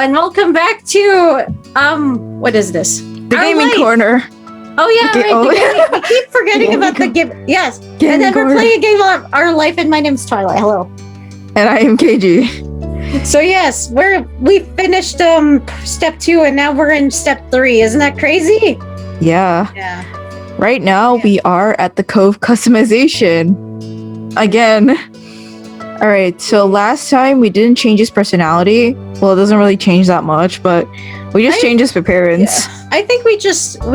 and welcome back to what is this? The gaming corner. Oh yeah, Okay, right. We keep forgetting about the game. Yes, Gaming and then corner. we're playing a game of our life, and my name's Twilight. Hello. And I am KG. So yes, we finished step 2, and now we're in step 3. Isn't that crazy? Yeah. Yeah. Right now we are at the Cove customization. Again. Alright, so last time we didn't change his personality. Well, it doesn't really change that much, but we just changed his appearance. Yeah. I think we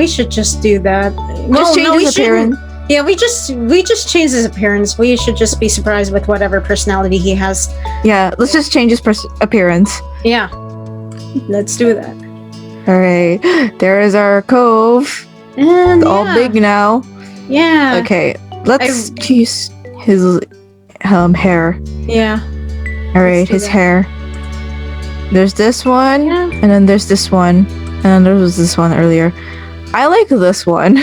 should just do that. Just change his appearance. Yeah, we just changed his appearance. We should just be surprised with whatever personality he has. Yeah, let's just change his appearance. Yeah. Let's do that. Alright, there is our Cove. And It's all big now. Yeah. Okay, let's choose his hair. Yeah. Alright, do his that. hair. There's this one, Yeah. and then there's this one, and then there was this one earlier. I like this one.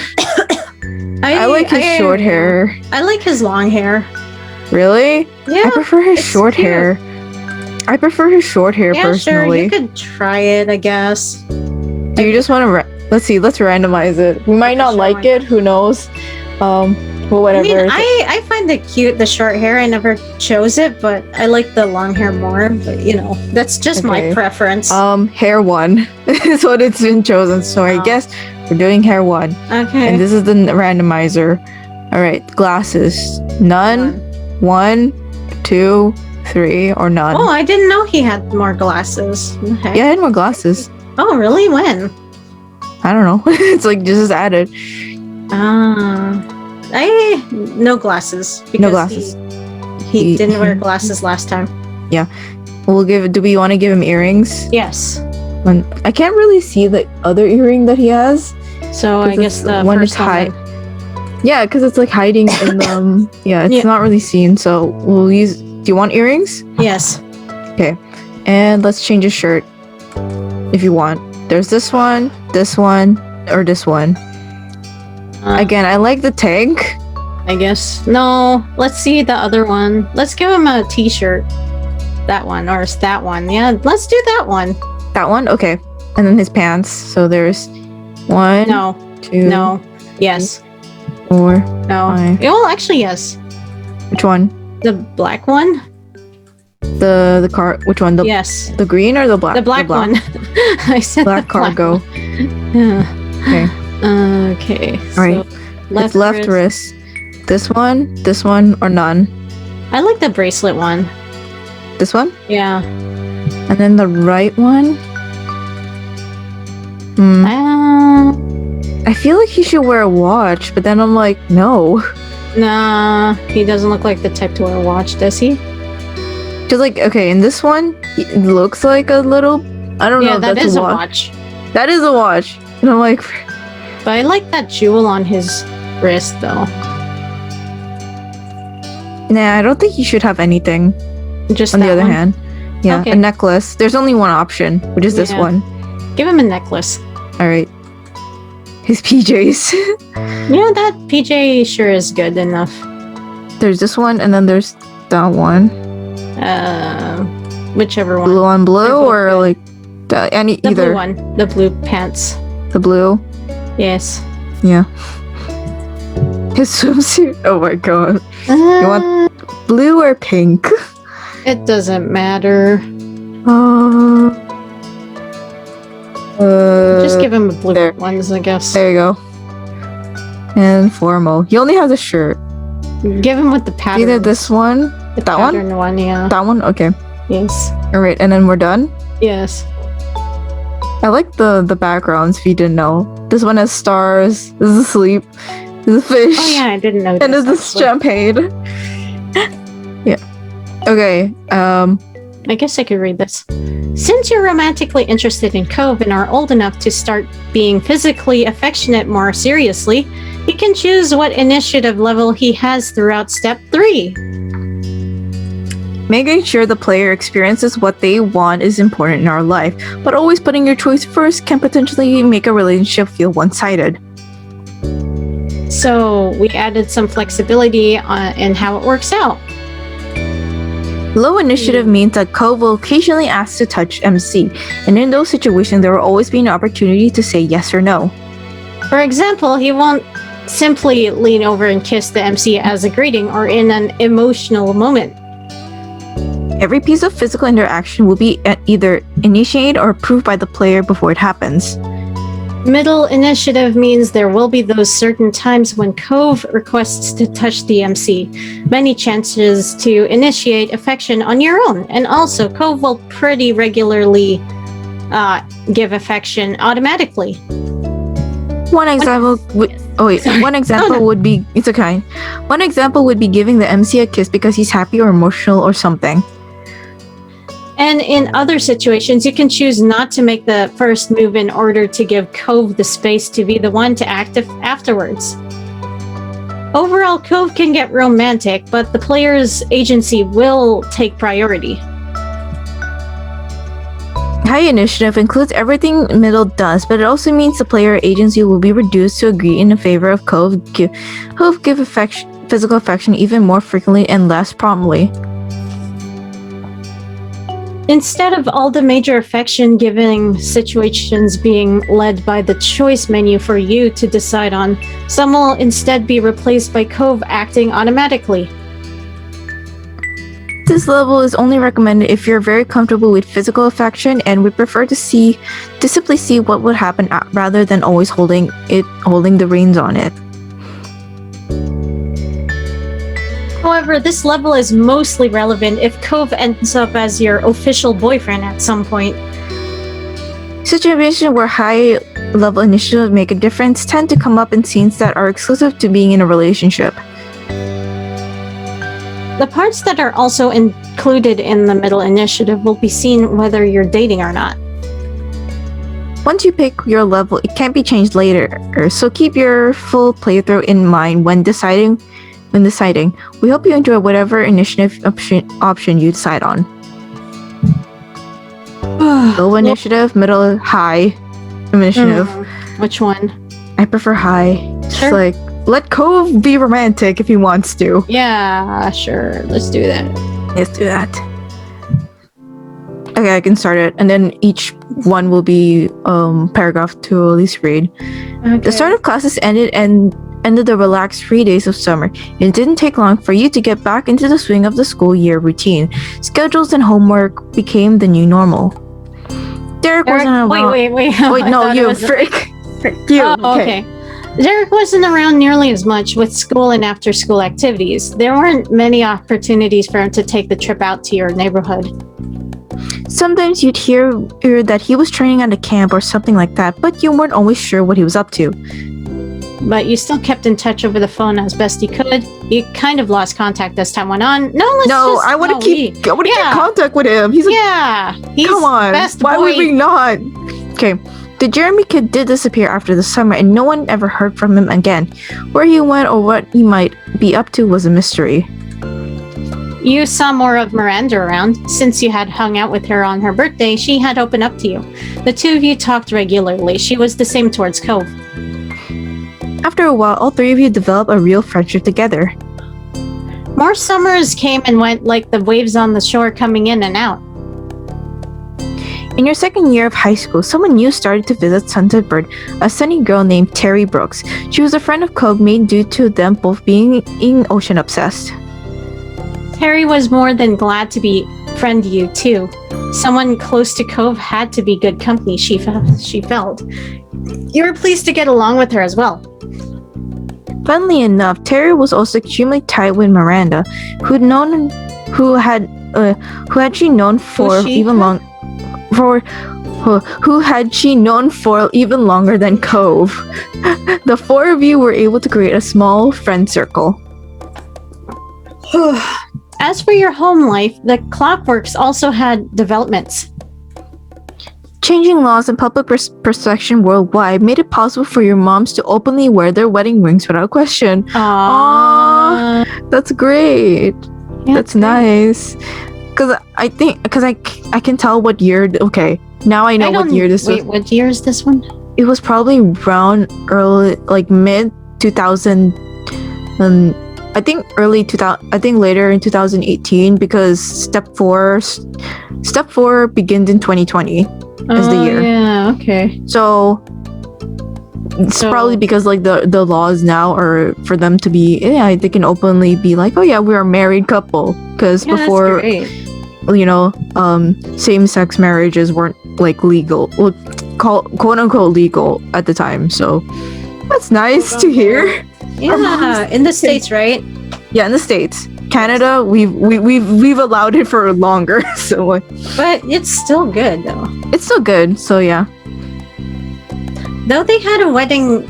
I like his short hair. I like his long hair. Really? Yeah. I prefer his it's short cute. hair. I prefer his short hair Yeah, personally. sure. You could try it, I guess. Do you just want to? Let's see. Let's randomize it. We might not Sure, like why it. Who knows? But whatever. I mean, I find it cute, the short hair. I never chose it, but I like the long hair more. But that's just my Okay. preference. Hair 1 is what it's been chosen. So I Oh. guess we're doing hair 1. Okay. And this is the randomizer. All right, glasses. None, 1, 2, 3, or none. Oh, I didn't know he had more glasses. Okay. Yeah, I had more glasses. Oh, really? When? I don't know. It's like just added. No glasses. Because No glasses. He didn't wear glasses last time. We'll give. Do we want to give him earrings? Yes. I can't really see the other earring that he has. So I 'Cause guess it's the one first is one. high. Yeah, because it's like hiding in them. Yeah, it's Yeah. not really seen. So we'll use. Do you want earrings? Yes. And let's change his shirt if you want. There's this one, or this one. Again, I like the tank. I guess. No, let's see the other one. Let's give him a t-shirt. That one, or that one. Yeah, let's do that one. That one, okay. And then his pants. So there's 1, No, 2, no, yes, 4. no. Fine. Well, actually, yes. Which one? The black one? The car. Which one? Yes. The green or the black? The black one. I said Black the black cargo. one. Yeah. Okay. Okay. All right. It's left wrist. This one, or none. I like the bracelet one. This one, Yeah. and then the right one. I feel like he should wear a watch, but then I'm like, no. Nah, he doesn't look like the type to wear a watch, does he? Cause like, okay, in this one, it looks like a little. I don't know. Yeah, If that that's is a a watch. watch. That is a watch, and I'm like, But I like that jewel on his wrist, though. nah. I don't think he should have anything. Just On the that other one. hand, yeah, Okay. a necklace. There's only one option, which is this Yeah. one. Give him a necklace. All right. His PJs. Yeah, that PJ sure is good enough. There's this one, and then there's that one. Whichever one. Blue on blue, They're both or good. like any The either blue one. The blue pants. the blue. Yes. Yeah. His swimsuit. Oh my god. want- Blue or pink? It doesn't matter. Just give him a blue there. ones, I guess. There you go. And formal. He only has a shirt. Give him with the pattern. Either this one, the that one? pattern one, yeah. that one. Okay. Yes. All right, and then we're done. Yes. I like the backgrounds. If you didn't know, this one has stars. This is a sleep. This is a fish. Oh yeah, I didn't know. And this is champagne. Yeah. Okay. I guess I could read this. Since you're romantically interested in Cove and are old enough to start being physically affectionate more seriously, you can choose what initiative level he has throughout step 3. Making sure the player experiences what they want is important in our life, but always putting your choice first can potentially make a relationship feel one-sided. So we added some flexibility in how it works out. Low initiative means that Cove will occasionally ask to touch MC, and in those situations, there will always be an opportunity to say yes or no. For example, he won't simply lean over and kiss the MC as a greeting or in an emotional moment. Every piece of physical interaction will be either initiated or approved by the player before it happens. Middle initiative means there will be those certain times when Cove requests to touch the MC, many chances to initiate affection on your own, and also Cove will pretty regularly give affection automatically. One example would be it's okay. One example would be giving the MC a kiss because he's happy or emotional or something. And in other situations, you can choose not to make the first move in order to give Cove the space to be the one to act afterwards. Overall, Cove can get romantic, but the player's agency will take priority. High initiative includes everything middle does, but it also means the player agency will be reduced to agree in favor of Cove give physical affection even more frequently and less promptly. Instead of all the major affection giving situations being led by the choice menu for you to decide on, some will instead be replaced by Cove acting automatically. This level is only recommended if you're very comfortable with physical affection and would prefer to simply see what would happen rather than always holding the reins on it. However, this level is mostly relevant if Cove ends up as your official boyfriend at some point. Situations where high level initiative make a difference tend to come up in scenes that are exclusive to being in a relationship. The parts that are also included in the middle initiative will be seen whether you're dating or not. Once you pick your level, it can't be changed later, so keep your full playthrough in mind when deciding. We hope you enjoy whatever initiative option you decide on. Low initiative, middle, high initiative. Which one? I prefer high. Sure. Just let Cove be romantic if he wants to. Yeah, sure. Let's do that. Let's do that. Okay, I can start it, and then each one will be paragraph to at least read. Okay. The start of classes ended the relaxed 3 days of summer. It didn't take long for you to get back into the swing of the school year routine. Schedules and homework became the new normal. Derek wasn't around. Wait, no, you frick. You. Okay. Derek wasn't around nearly as much with school and after-school activities. There weren't many opportunities for him to take the trip out to your neighborhood. Sometimes you'd hear that he was training at a camp or something like that, but you weren't always sure what he was up to. But you still kept in touch over the phone as best you could. You kind of lost contact as time went on. I want to keep contact with him. He's come on. Best Why boy. would we not? Okay. The Jeremy kid did disappear after the summer, and no one ever heard from him again. Where he went or what he might be up to was a mystery. You saw more of Miranda around. Since you had hung out with her on her birthday, she had opened up to you. The two of you talked regularly. She was the same towards Cove. After a while, all three of you developed a real friendship together. More summers came and went like the waves on the shore coming in and out. In your second year of high school, someone new started to visit Sunset Bird, a sunny girl named Terry Brooks. She was a friend of Cove made due to them both being ocean obsessed. Terry was more than glad to befriend you too. Someone close to Cove had to be good company, she felt. You were pleased to get along with her as well. Funnily enough, Terry was also extremely tight with Miranda, who had she known for even longer than Cove. The four of you were able to create a small friend circle. As for your home life, the Clockworks also had developments. Changing laws and public perception worldwide made it possible for your moms to openly wear their wedding rings without question. Aww. That's great. Yeah, that's nice. Because I can tell what year. Okay, now I know what year this was. Wait, what year is this one? It was probably around early, like mid 2000. I think early 2000. I think later in 2018 because step four begins in 2020 as the year. Yeah. Okay. So it's probably because like the laws now are for them to be they can openly be like, oh yeah, we're a married couple, because before same-sex marriages weren't like legal, well, quote unquote legal at the time. So that's nice to hear. Yeah, in the States, right? Yeah, in the States. Canada, we've allowed it for longer. So but it's still good though. It's still good. So yeah. Though they had a wedding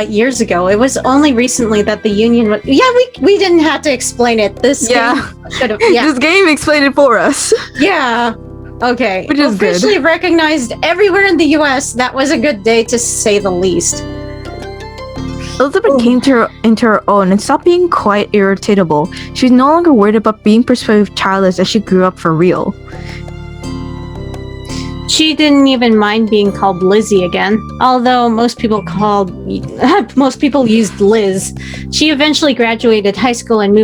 years ago, it was only recently that the union was... Yeah, we didn't have to explain it. This game should have... Yeah. This game explained it for us. Yeah. Okay. Which is officially good. Recognized everywhere in the US. That was a good day, to say the least. Elizabeth came into her own and stopped being quite irritable. She was no longer worried about being persuasive childless as she grew up for real. She didn't even mind being called Lizzie again, although most people used Liz. She eventually graduated high school and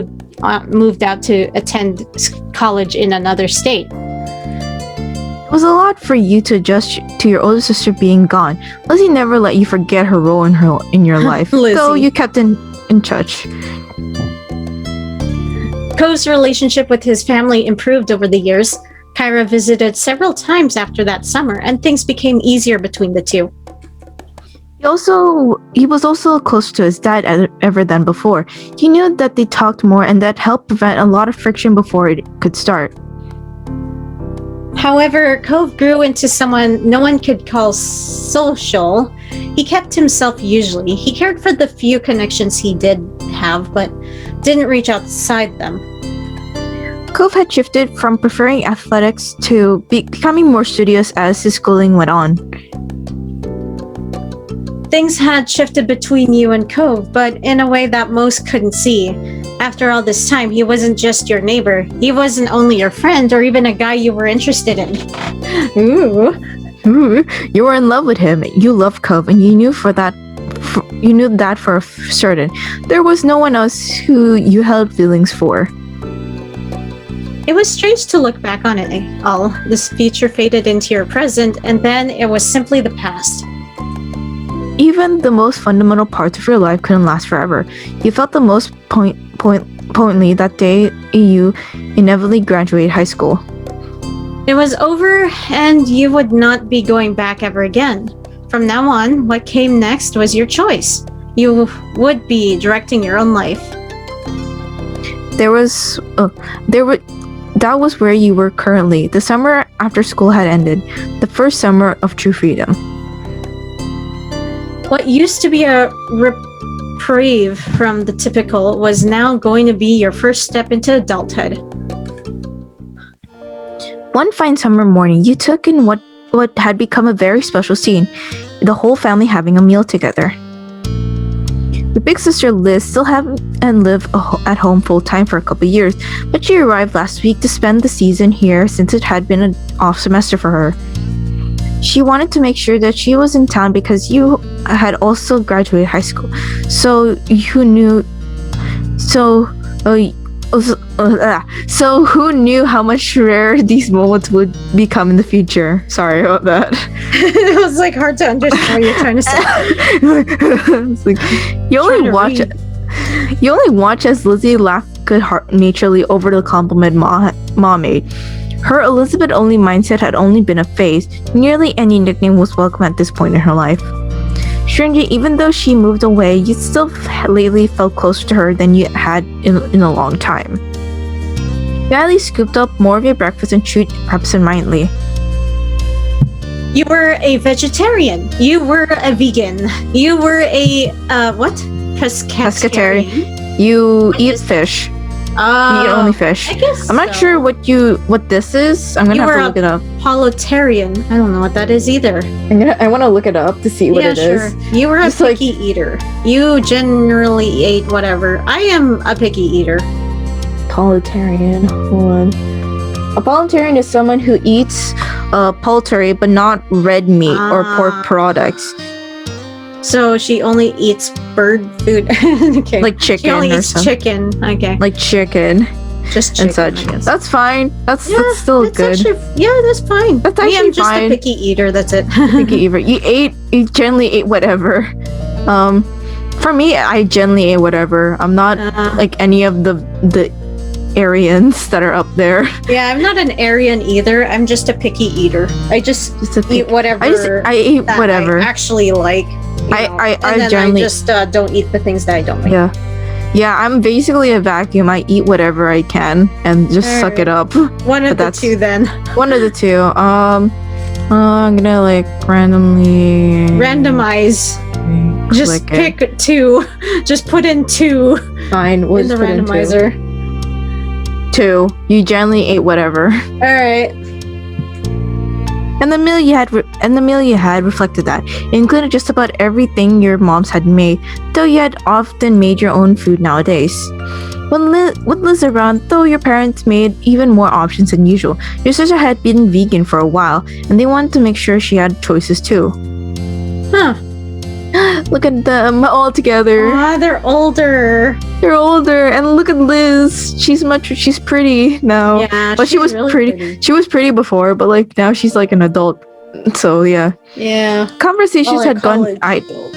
moved out to attend college in another state. It was a lot for you to adjust to your older sister being gone. Lizzie never let you forget her role in your life, though you kept in touch. Cove's relationship with his family improved over the years. Kyra visited several times after that summer, and things became easier between the two. He was also closer to his dad ever than before. He knew that they talked more, and that helped prevent a lot of friction before it could start. However, Cove grew into someone no one could call social. He kept himself usually. He cared for the few connections he did have, but didn't reach outside them. Cove had shifted from preferring athletics to becoming more studious as his schooling went on. Things had shifted between you and Cove, but in a way that most couldn't see. After all this time, he wasn't just your neighbor. He wasn't only your friend or even a guy you were interested in. Ooh. You were in love with him. You loved Cove, and you knew that for certain. There was no one else who you held feelings for. It was strange to look back on it all. This future faded into your present, and then it was simply the past. Even the most fundamental parts of your life couldn't last forever. You felt the most poignantly that day you inevitably graduated high school. It was over, and you would not be going back ever again. From now on, what came next was your choice. You would be directing your own life. That was where you were currently. The summer after school had ended. The first summer of true freedom. What used to be a reprieve from the typical was now going to be your first step into adulthood. One fine summer morning, you took in what had become a very special scene. The whole family having a meal together. The big sister Liz still hadn't lived at home full-time for a couple years, but she arrived last week to spend the season here since it had been an off semester for her. She wanted to make sure that she was in town because you had also graduated high school, so who knew how much rarer these moments would become in the future. Sorry about that. It was like hard to understand what you're trying to say. It's like, you only watch as Lizzie laughed good-naturedly over the compliment Mom made. Her Elizabeth-only mindset had only been a phase. Nearly any nickname was welcome at this point in her life. Strangely, even though she moved away, you still lately felt closer to her than you had in a long time. You at least scooped up more of your breakfast and chewed absentmindedly. You were a vegetarian. You were a vegan. You were a pescatarian. You eat fish. You eat only fish. I guess I'm not sure what this is. I'm gonna have to look it up. Politarian. I don't know what that is either. I want to look it up to see what it is. You were a picky eater. You generally ate whatever. I am a picky eater. Politarian. Hold on. A politarian is someone who eats poultry but not red meat or pork products. So she only eats bird food. Okay. Like She chicken only or eats something. chicken. Okay. Like chicken Just chicken, and such. I guess. That's fine. That's still that's good. Actually, yeah, that's fine. That's Me, I'm actually just fine. a picky eater. That's it. Picky eater. You generally ate whatever. For me, I generally ate whatever. I'm not like any of the Aryans that are up there. Yeah, I'm not an Aryan either. I'm just a picky eater. I just eat whatever. I eat that whatever. I actually like. I then generally I just don't eat the things that I don't like. Yeah, I'm basically a vacuum. I eat whatever I can and just suck it up. One of the two, then. One of the two. I'm gonna like randomly randomize. Just pick two. Just put in two. Fine. We'll in the put randomizer. In two. You generally ate whatever. All right. And the meal you had reflected that. It included just about everything your moms had made, though you had often made your own food nowadays. When Liz around, though your parents made even more options than usual, your sister had been vegan for a while, and they wanted to make sure she had choices too. Huh. Look at them all together. Ah, they're older. They're older, and look at Liz. She's pretty now. Yeah, but she was really pretty. She was pretty before, but like now she's like an adult. So yeah. Yeah. Conversations had gone.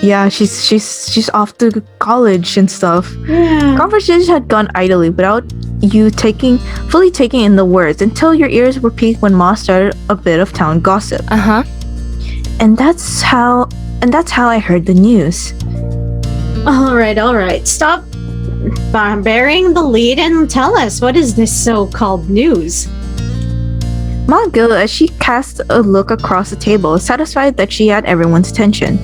Yeah, she's off to college and stuff. Yeah. Conversations had gone idly without you fully taking in the words until your ears were piqued when Ma started a bit of town gossip. And that's how I heard the news. All right. Stop bearing the lead and tell us, what is this so-called news? Ma giggled as she cast a look across the table, satisfied that she had everyone's attention.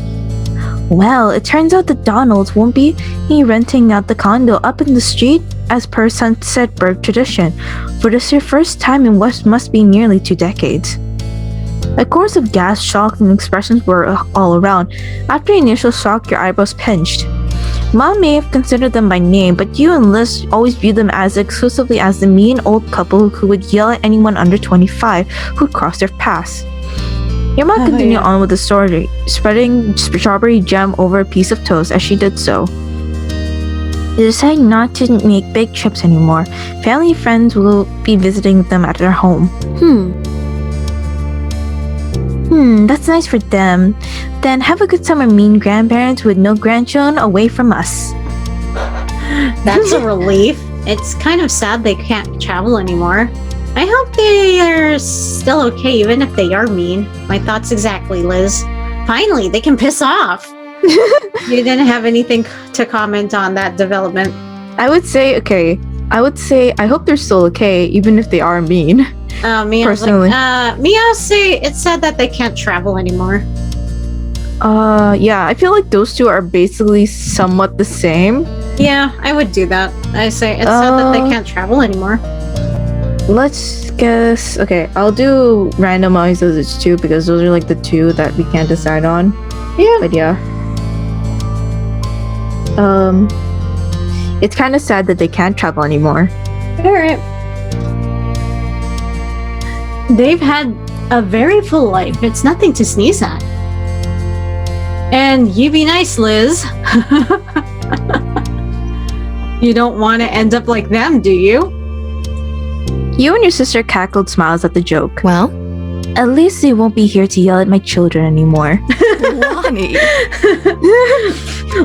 Well, it turns out that Donald won't be renting out the condo up in the street as per Sunsetburg tradition for this your first time in what must be nearly 2 decades. A chorus of gasps, shock, and expressions were all around. After the initial shock, your eyebrows pinched. Mom may have considered them by name, but you and Liz always viewed them as exclusively as the mean old couple who would yell at anyone under 25 who'd cross their paths. Your mom continued on with the story, spreading strawberry jam over a piece of toast as she did so. They decided not to make big trips anymore. Family and friends will be visiting them at their home. That's nice for them. Then have a good summer, mean grandparents with no grandchildren away from us. That's a relief. It's kind of sad they can't travel anymore. I hope they are still okay, even if they are mean. My thoughts exactly, Liz. Finally, they can piss off. You didn't have anything to comment on that development. I would say I hope they're still okay, even if they are mean. Personally. Mia say it's sad that they can't travel anymore. Yeah, I feel like those two are basically somewhat the same. Yeah, I would do that. I say it's sad that they can't travel anymore. Let's guess. Okay, I'll do randomize those two because those are like the two that we can't decide on. Yeah. But yeah. It's kind of sad that they can't travel anymore. Alright. They've had a very full life. It's nothing to sneeze at. And you be nice, Liz. You don't want to end up like them, do you? You and your sister cackled smiles at the joke. Well, at least they won't be here to yell at my children anymore. Lonnie.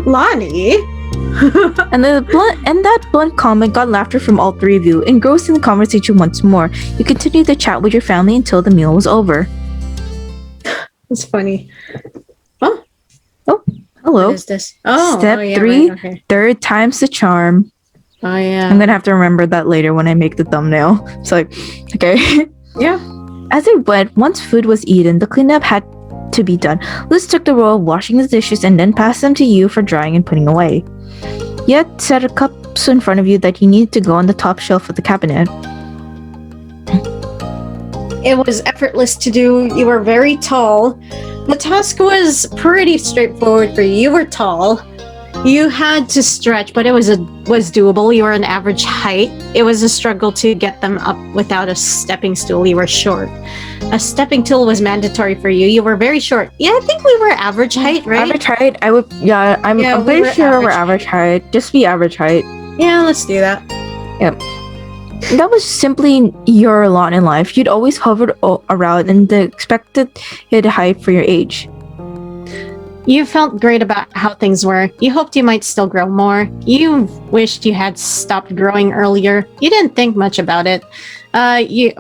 Lonnie? And that blunt comment got laughter from all three of you. Engrossed in the conversation once more, you continued to chat with your family until the meal was over. That's funny. Oh, hello. What is this? Oh, Step 3, right, okay. Third time's the charm. Oh, yeah. I'm gonna have to remember that later when I make the thumbnail. It's like, okay. Yeah. As it went, once food was eaten, the cleanup had to be done. Liz took the role of washing the dishes and then passed them to you for drying and putting away. Yet set a cups in front of you that you needed to go on the top shelf of the cabinet. It was effortless to do. You were very tall. The task was pretty straightforward for you. You were tall. You had to stretch, but it was doable. You were an average height. It was a struggle to get them up without a stepping stool. You were short. A stepping stool was mandatory for you. You were very short. Yeah, I think we were average height, right? Average height, I would. Yeah, I'm pretty sure we're average height. Just be average height. Yeah, let's do that. Yep. That was simply your lot in life. You'd always hovered around in the expected height for your age. You felt great about how things were. You hoped you might still grow more. You wished you had stopped growing earlier. You didn't think much about it. You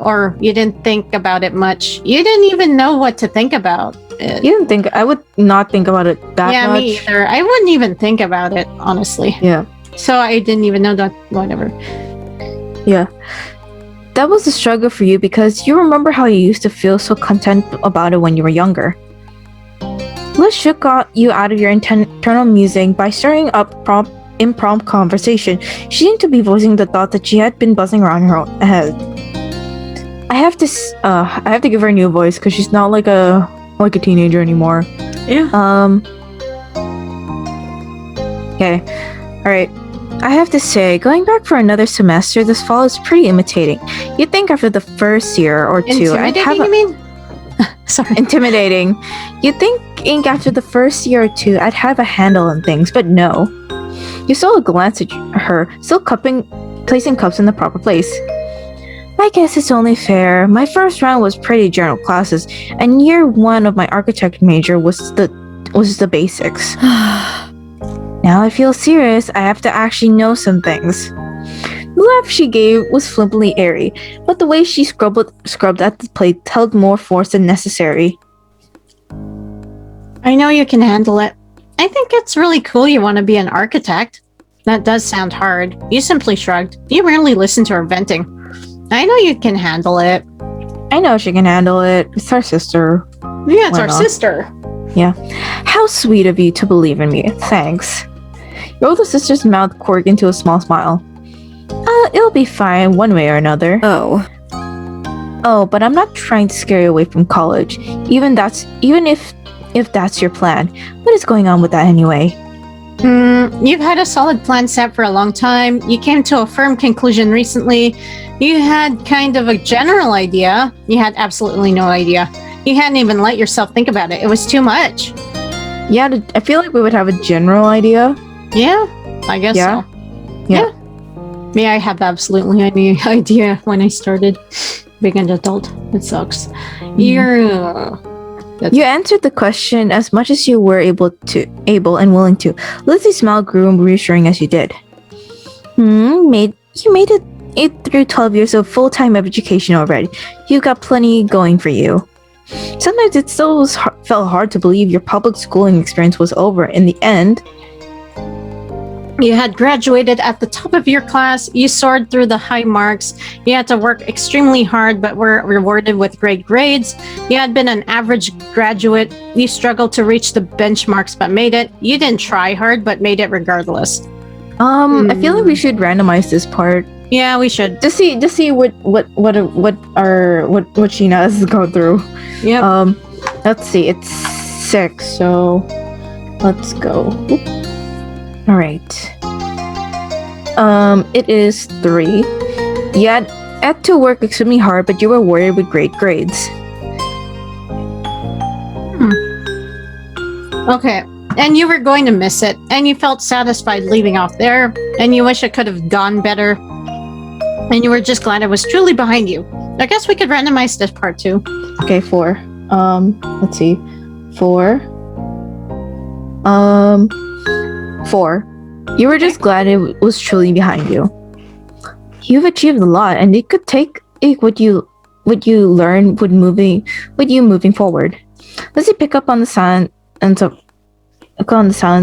didn't think about it much. You didn't even know what to think about it. You didn't think I would not think about it that much? Yeah, me either. I wouldn't even think about it, honestly. Yeah. So I didn't even know that. Whatever. Yeah. That was a struggle for you because you remember how you used to feel so content about it when you were younger. Liz shook you out of your internal musing by stirring up impromptu conversation. She seemed to be voicing the thought that she had been buzzing around her head. I have to give her a new voice because she's not like a teenager anymore. Yeah. Okay. All right. I have to say, going back for another semester this fall is pretty imitating. You'd think after the first year or two, I'd have you mean? Sorry. Intimidating. You'd think after the first year or two, I'd have a handle on things, but no. You stole a glance at her, still placing cups in the proper place. I guess it's only fair. My first round was pretty general classes, and year one of my architect major was the basics. Now I feel serious. I have to actually know some things. The laugh she gave was flippantly airy, but the way she scrubbed at the plate held more force than necessary. I know you can handle it. I think it's really cool you want to be an architect. That does sound hard. You simply shrugged. You rarely listen to her venting. I know you can handle it. I know she can handle it. It's our sister. Yeah, it's our sister. Yeah. How sweet of you to believe in me. Thanks. Your older sister's mouth quirked into a small smile. It'll be fine one way or another. Oh, but I'm not trying to scare you away from college. Even if that's your plan. What is going on with that anyway? You've had a solid plan set for a long time. You came to a firm conclusion recently. You had kind of a general idea. You had absolutely no idea. You hadn't even let yourself think about it. It was too much. Yeah, I feel like we would have a general idea. Yeah, I guess so. Yeah. Me, I have absolutely any idea when I started being an adult. It sucks. You answered the question as much as you were able and willing to. Lizzie's smile grew reassuring as you did. You made it through 12 years of full-time education already. You got plenty going for you. Sometimes it still felt hard to believe your public schooling experience was over in the end. You had graduated at the top of your class. You soared through the high marks. You had to work extremely hard, but were rewarded with great grades. You had been an average graduate. You struggled to reach the benchmarks, but made it. You didn't try hard, but made it regardless. I feel like we should randomize this part. Yeah, we should. Just see what Sheena has gone through. Yep. Let's see. It's 6, so let's go. All right. It is 3. You had to work extremely hard, but you were worried with great grades. Okay. And you were going to miss it, and you felt satisfied leaving off there, and you wish it could have gone better, and you were just glad it was truly behind you. I guess we could randomize this part too. Okay, 4. Let's see. 4. 4. You were just glad it was truly behind you. You've achieved a lot, and it could take what you learned with you moving forward. Lizzie picked up on the silence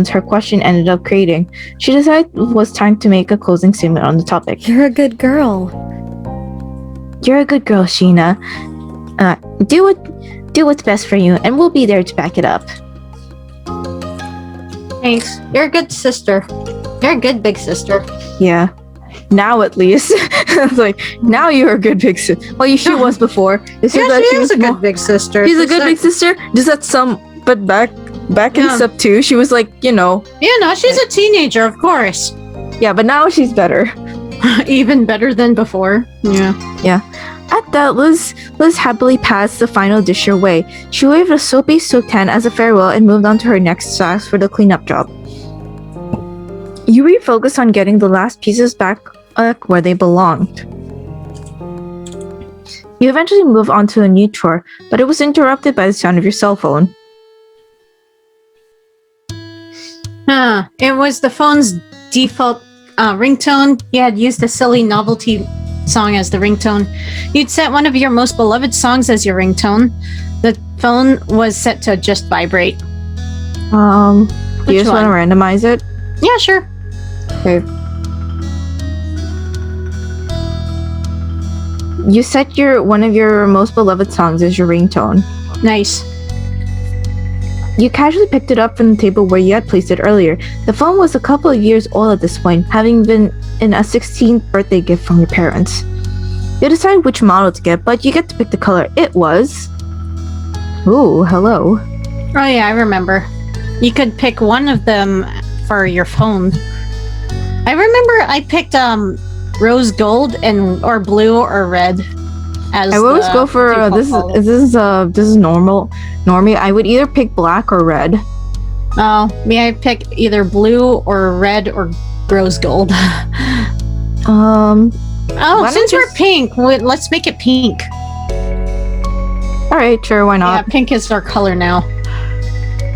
her question ended up creating. She decided it was time to make a closing statement on the topic. You're a good girl. You're a good girl, Sheena. Do what's best for you, and we'll be there to back it up. Thanks. You're a good sister. You're a good big sister. Yeah. Now at least. It's like, now you're a good big sister. Well, she was before. She is a good big sister. She's a good big sister? Does that but Back in step 2, she was like, Yeah, no, she's a teenager, of course. Yeah, but now she's better. Even better than before. Yeah. At that, Liz happily passed the final dish her way. She waved a soapy soaked hand as a farewell and moved on to her next task for the cleanup job. Yuri focused on getting the last pieces back where they belonged. You eventually move on to a new chore, but it was interrupted by the sound of your cell phone. It was the phone's default ringtone. You had used a silly novelty song as the ringtone. You'd set one of your most beloved songs as your ringtone. The phone was set to just vibrate. Do you just want to randomize it? Yeah, sure. Okay. You set one of your most beloved songs as your ringtone. Nice. You casually picked it up from the table where you had placed it earlier. The phone was a couple of years old at this point, having been in a 16th birthday gift from your parents. You decide which model to get, but you get to pick the color. It was... Ooh, hello. Oh yeah, I remember. You could pick one of them for your phone. I remember I picked rose gold or blue or red. I always go for this is normal. Normally, I would either pick black or red. Oh, may I pick either blue or red or rose gold? Since we're pink, let's make it pink. All right, sure, why not? Yeah, pink is our color now.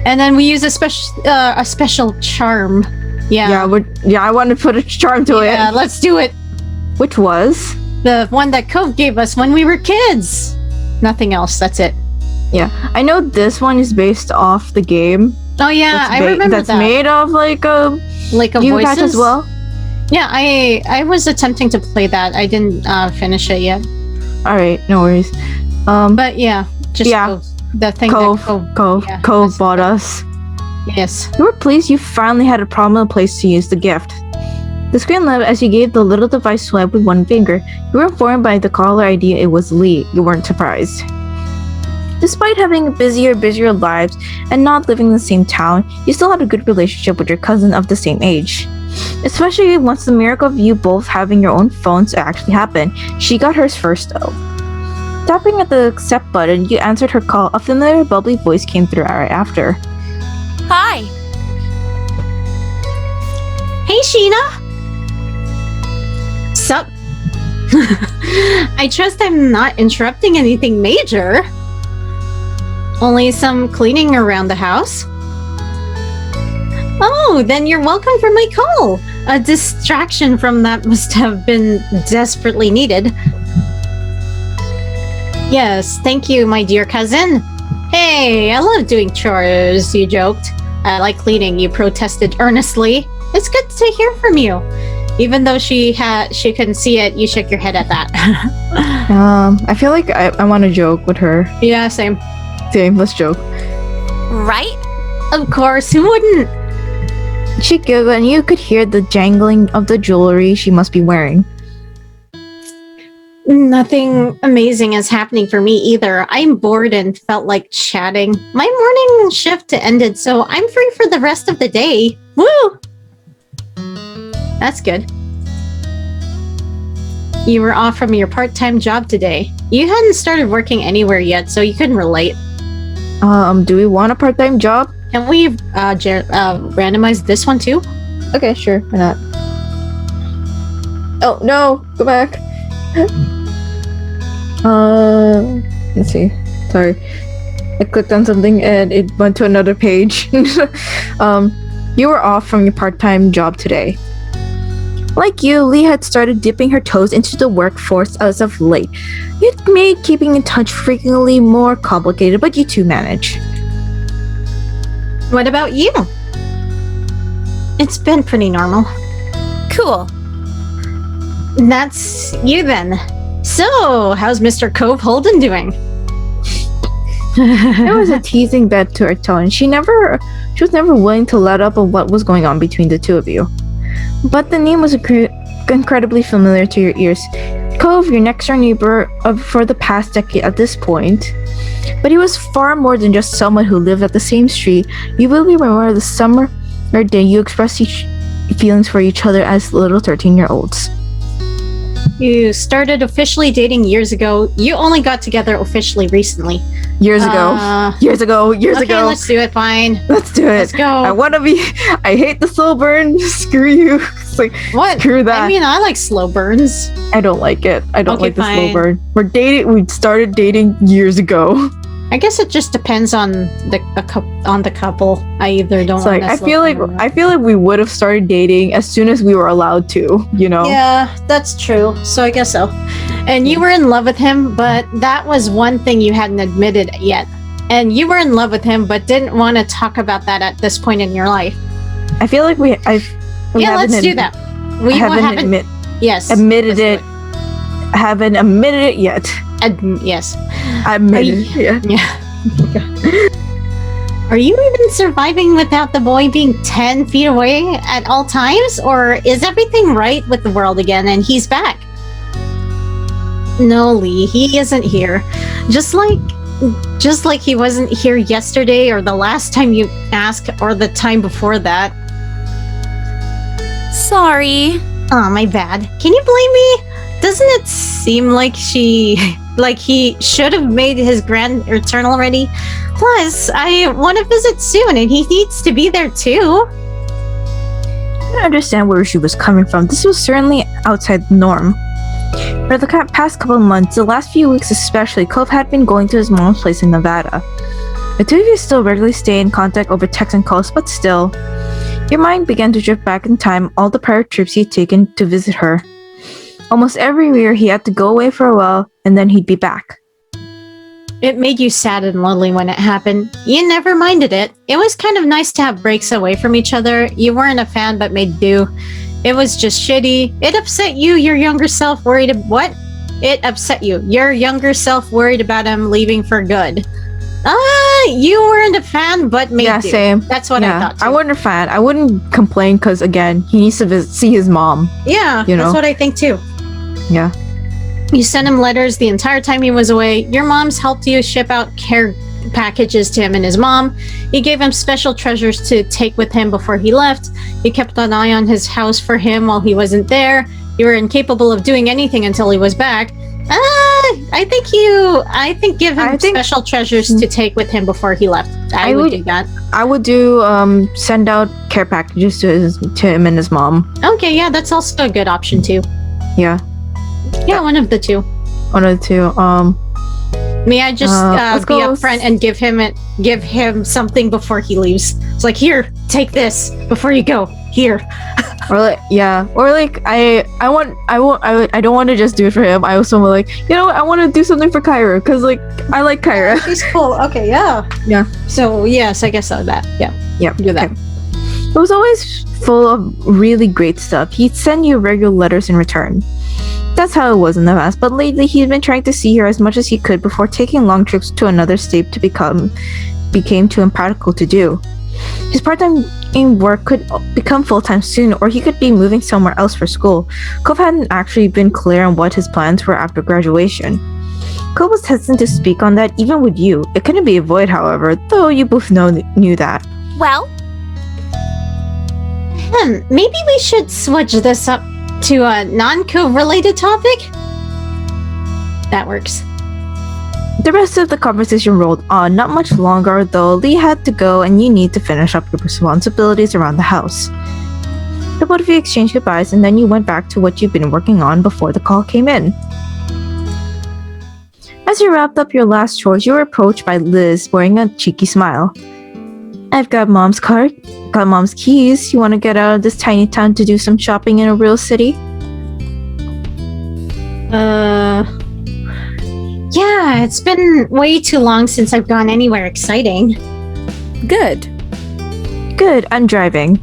And then we use a special charm. Yeah. Yeah, I want to put a charm to it. Yeah, let's do it. Which was? The one that Cove gave us when we were kids. Nothing else. That's it. Yeah, I know this one is based off the game. Oh yeah, I remember that's that. Made of like a voices as well. Yeah, I was attempting to play that. I didn't finish it yet. All right, no worries. But yeah, Cove, the thing Cove bought us. Yes. You were pleased you finally had a prominent place to use the gift. The screen lit as you gave the little device swipe with one finger. You were informed by the caller ID it was Lee. You weren't surprised. Despite having busier lives and not living in the same town, you still had a good relationship with your cousin of the same age. Especially once the miracle of you both having your own phones actually happened. She got hers first though. Tapping at the accept button, you answered her call. A familiar bubbly voice came through right after. Hi. Hey, Sheena. Sup? I trust I'm not interrupting anything major. Only some cleaning around the house. Oh, then you're welcome for my call. A distraction from that must have been desperately needed. Yes, thank you, my dear cousin. Hey, I love doing chores, you joked. I like cleaning, you protested earnestly. It's good to hear from you. Even though she couldn't see it, you shook your head at that. I feel like I want to joke with her. Yeah, same. Let's joke. Right? Of course, who wouldn't? She giggled and you could hear the jangling of the jewelry she must be wearing. Nothing amazing is happening for me either. I'm bored and felt like chatting. My morning shift ended, so I'm free for the rest of the day. Woo! That's good. You were off from your part-time job today. You hadn't started working anywhere yet, so you couldn't relate. Do we want a part-time job? Can we randomize this one too? Okay, sure. Why not? Oh, no! Go back! Let's see. Sorry. I clicked on something and it went to another page. You were off from your part-time job today. Like you, Lee had started dipping her toes into the workforce as of late. It made keeping in touch frequently more complicated, but you two manage. What about you? It's been pretty normal. Cool. That's you then. So, how's Mr. Cove Holden doing? There was a teasing bent to her tone. She was never willing to let up on what was going on between the two of you. But the name was incredibly familiar to your ears. Cove, your next door neighbor for the past decade at this point. But he was far more than just someone who lived at the same street. You will remember the summer day you expressed feelings for each other as little 13-year-olds. You started officially dating years ago. You only got together officially recently. Years ago. Okay, let's do it. Fine. Let's do it. Let's go. I hate the slow burn. Screw you. It's like, what? Screw that. I mean, I like slow burns. I don't like it. I don't like the slow fine. burn. We started dating years ago. I guess it just depends on the couple. I either don't. It's like I feel like we would have started dating as soon as we were allowed to, you know? Yeah, that's true. So I guess so. And you were in love with him, but that was one thing you hadn't admitted yet. And you were in love with him, but didn't want to talk about that at this point in your life. I feel like we let's do that. We haven't admitted it. Haven't admitted it yet. Yes. Admitted it. Yeah. Are you even surviving without the boy being 10 feet away at all times? Or is everything right with the world again and he's back? No, Lee, he isn't here. Just like he wasn't here yesterday or the last time you asked or the time before that. Sorry. Oh, my bad. Can you blame me? Doesn't it seem like he should have made his grand return already? Plus, I want to visit soon and he needs to be there too. I don't understand where she was coming from. This was certainly outside the norm. For the past couple of months, the last few weeks especially, Cove had been going to his mom's place in Nevada. The two of you still regularly stay in contact over text and calls, but still, your mind began to drift back in time all the prior trips he'd taken to visit her. Almost every year he had to go away for a while, and then he'd be back. It made you sad and lonely when it happened. You never minded it. It was kind of nice to have breaks away from each other. You weren't a fan but made do. It was just shitty. It upset you, your younger self worried what? It upset you. Your younger self worried about him leaving for good. You weren't a fan but made do. Same. That's what I thought too. I wasn't a fan. I wouldn't complain because again, he needs to see his mom. Yeah, that's what I think too. Yeah. You sent him letters the entire time he was away. Your mom's helped you ship out care packages to him and his mom. You gave him special treasures to take with him before he left. You kept an eye on his house for him while he wasn't there. You were incapable of doing anything until he was back. I think give him special treasures to take with him before he left. I would do that. I would send out care packages to him and his mom. Okay, yeah, that's also a good option too. Yeah. Yeah, one of the two. May I just be upfront and give him something before he leaves? It's like, here, take this before you go. Here. I don't want to just do it for him. I also want I want to do something for Kyra because I like Kyra. She's cool. Okay, yeah. Yeah. So yes, I guess so. That do that. Okay. It was always full of really great stuff. He'd send you regular letters in return. That's how it was in the past, but lately he'd been trying to see her as much as he could before taking long trips to another state became too impractical to do. His part-time work could become full-time soon, or he could be moving somewhere else for school. Cove hadn't actually been clear on what his plans were after graduation. Cove was hesitant to speak on that even with you. It couldn't be avoided, however, though you both knew that. Well? Maybe we should switch this up to a non-Cove related topic? That works. The rest of the conversation rolled on, not much longer though. Lee had to go and you need to finish up your responsibilities around the house. The both of you exchanged goodbyes and then you went back to what you'd been working on before the call came in. As you wrapped up your last chores, you were approached by Liz wearing a cheeky smile. I've got Mom's card, got Mom's keys. You want to get out of this tiny town to do some shopping in a real city? Yeah, it's been way too long since I've gone anywhere exciting. Good. Good, I'm driving.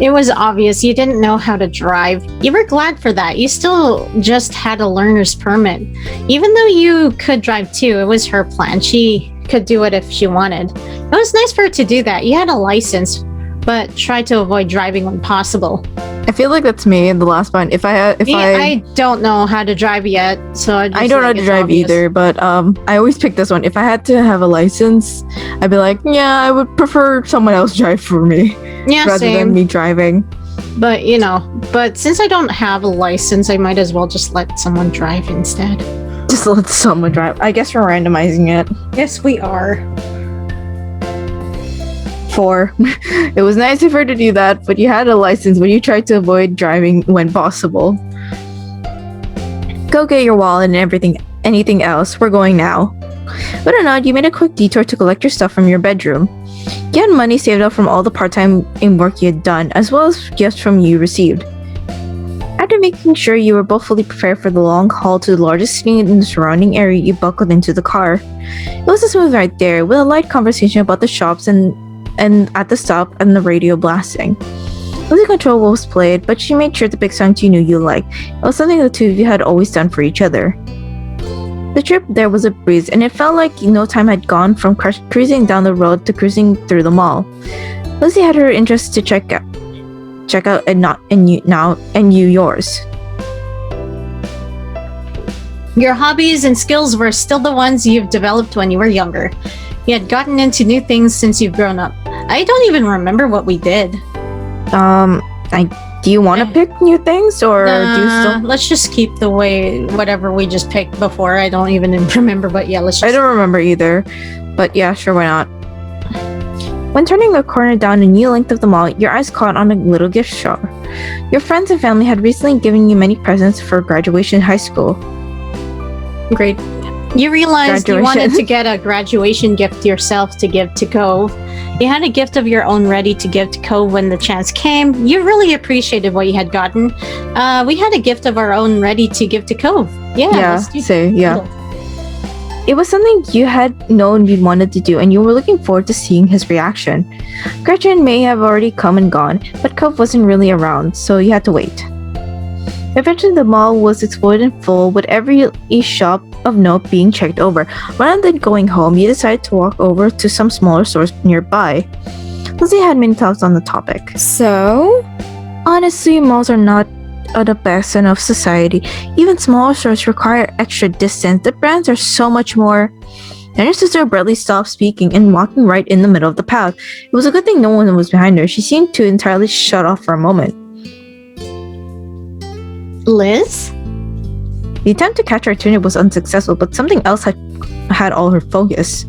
It was obvious you didn't know how to drive. You were glad for that. You still just had a learner's permit. Even though you could drive too, it was her plan. She could do it if she wanted. It was nice for her to do that. You had a license, but tried to avoid driving when possible. I feel like that's me in the last one. I don't know how to drive yet, so I don't know how to drive either, but I always pick this one. If I had to have a license, I'd be like, yeah, I would prefer someone else drive for me rather than me driving. But but since I don't have a license, I might as well just let someone drive instead. Just let someone drive. I guess we're randomizing it. Yes, we are. 4. It was nice of her to do that, but you had a license, but you tried to avoid driving when possible. Go get your wallet and anything else. We're going now. But or not, you made a quick detour to collect your stuff from your bedroom. You had money saved up from all the part-time work you had done, as well as gifts from you received. After making sure you were both fully prepared for the long haul to the largest city in the surrounding area, you buckled into the car. It was a smooth ride there, with a light conversation about the shops and at the stop and the radio blasting. Losing control was played, but she made sure to pick songs you knew you liked. It was something the two of you had always done for each other. The trip there was a breeze, and it felt like no time had gone from cruising down the road to cruising through the mall. Lizzie had her interests to check out and you yours. Your hobbies and skills were still the ones you've developed when you were younger. You had gotten into new things since you've grown up. I don't even remember what we did. Do you want to pick new things, or do you still? Let's just keep whatever we just picked before. I don't even remember, but yeah, let's just... I don't remember either, but yeah, sure, why not? When turning a corner down a new length of the mall, your eyes caught on a little gift shop. Your friends and family had recently given you many presents for graduation in high school. Great. You realized you wanted to get a graduation gift yourself to give to Cove. You had a gift of your own ready to give to Cove when the chance came. You really appreciated what you had gotten. We had a gift of our own ready to give to Cove. Yeah. It was something you had known you wanted to do, and you were looking forward to seeing his reaction. Gretchen may have already come and gone, but Cove wasn't really around, so you had to wait. Eventually, the mall was explored and full, with every shop of note being checked over. Rather than going home, you decided to walk over to some smaller stores nearby. Lizzie had many thoughts on the topic. So? Honestly, malls are not the best of society. Even smaller stores require extra distance. The brands are so much more. Then your sister abruptly stopped speaking and walking right in the middle of the path. It was a good thing no one was behind her. She seemed to entirely shut off for a moment. Liz? The attempt to catch her attention was unsuccessful, but something else had all her focus.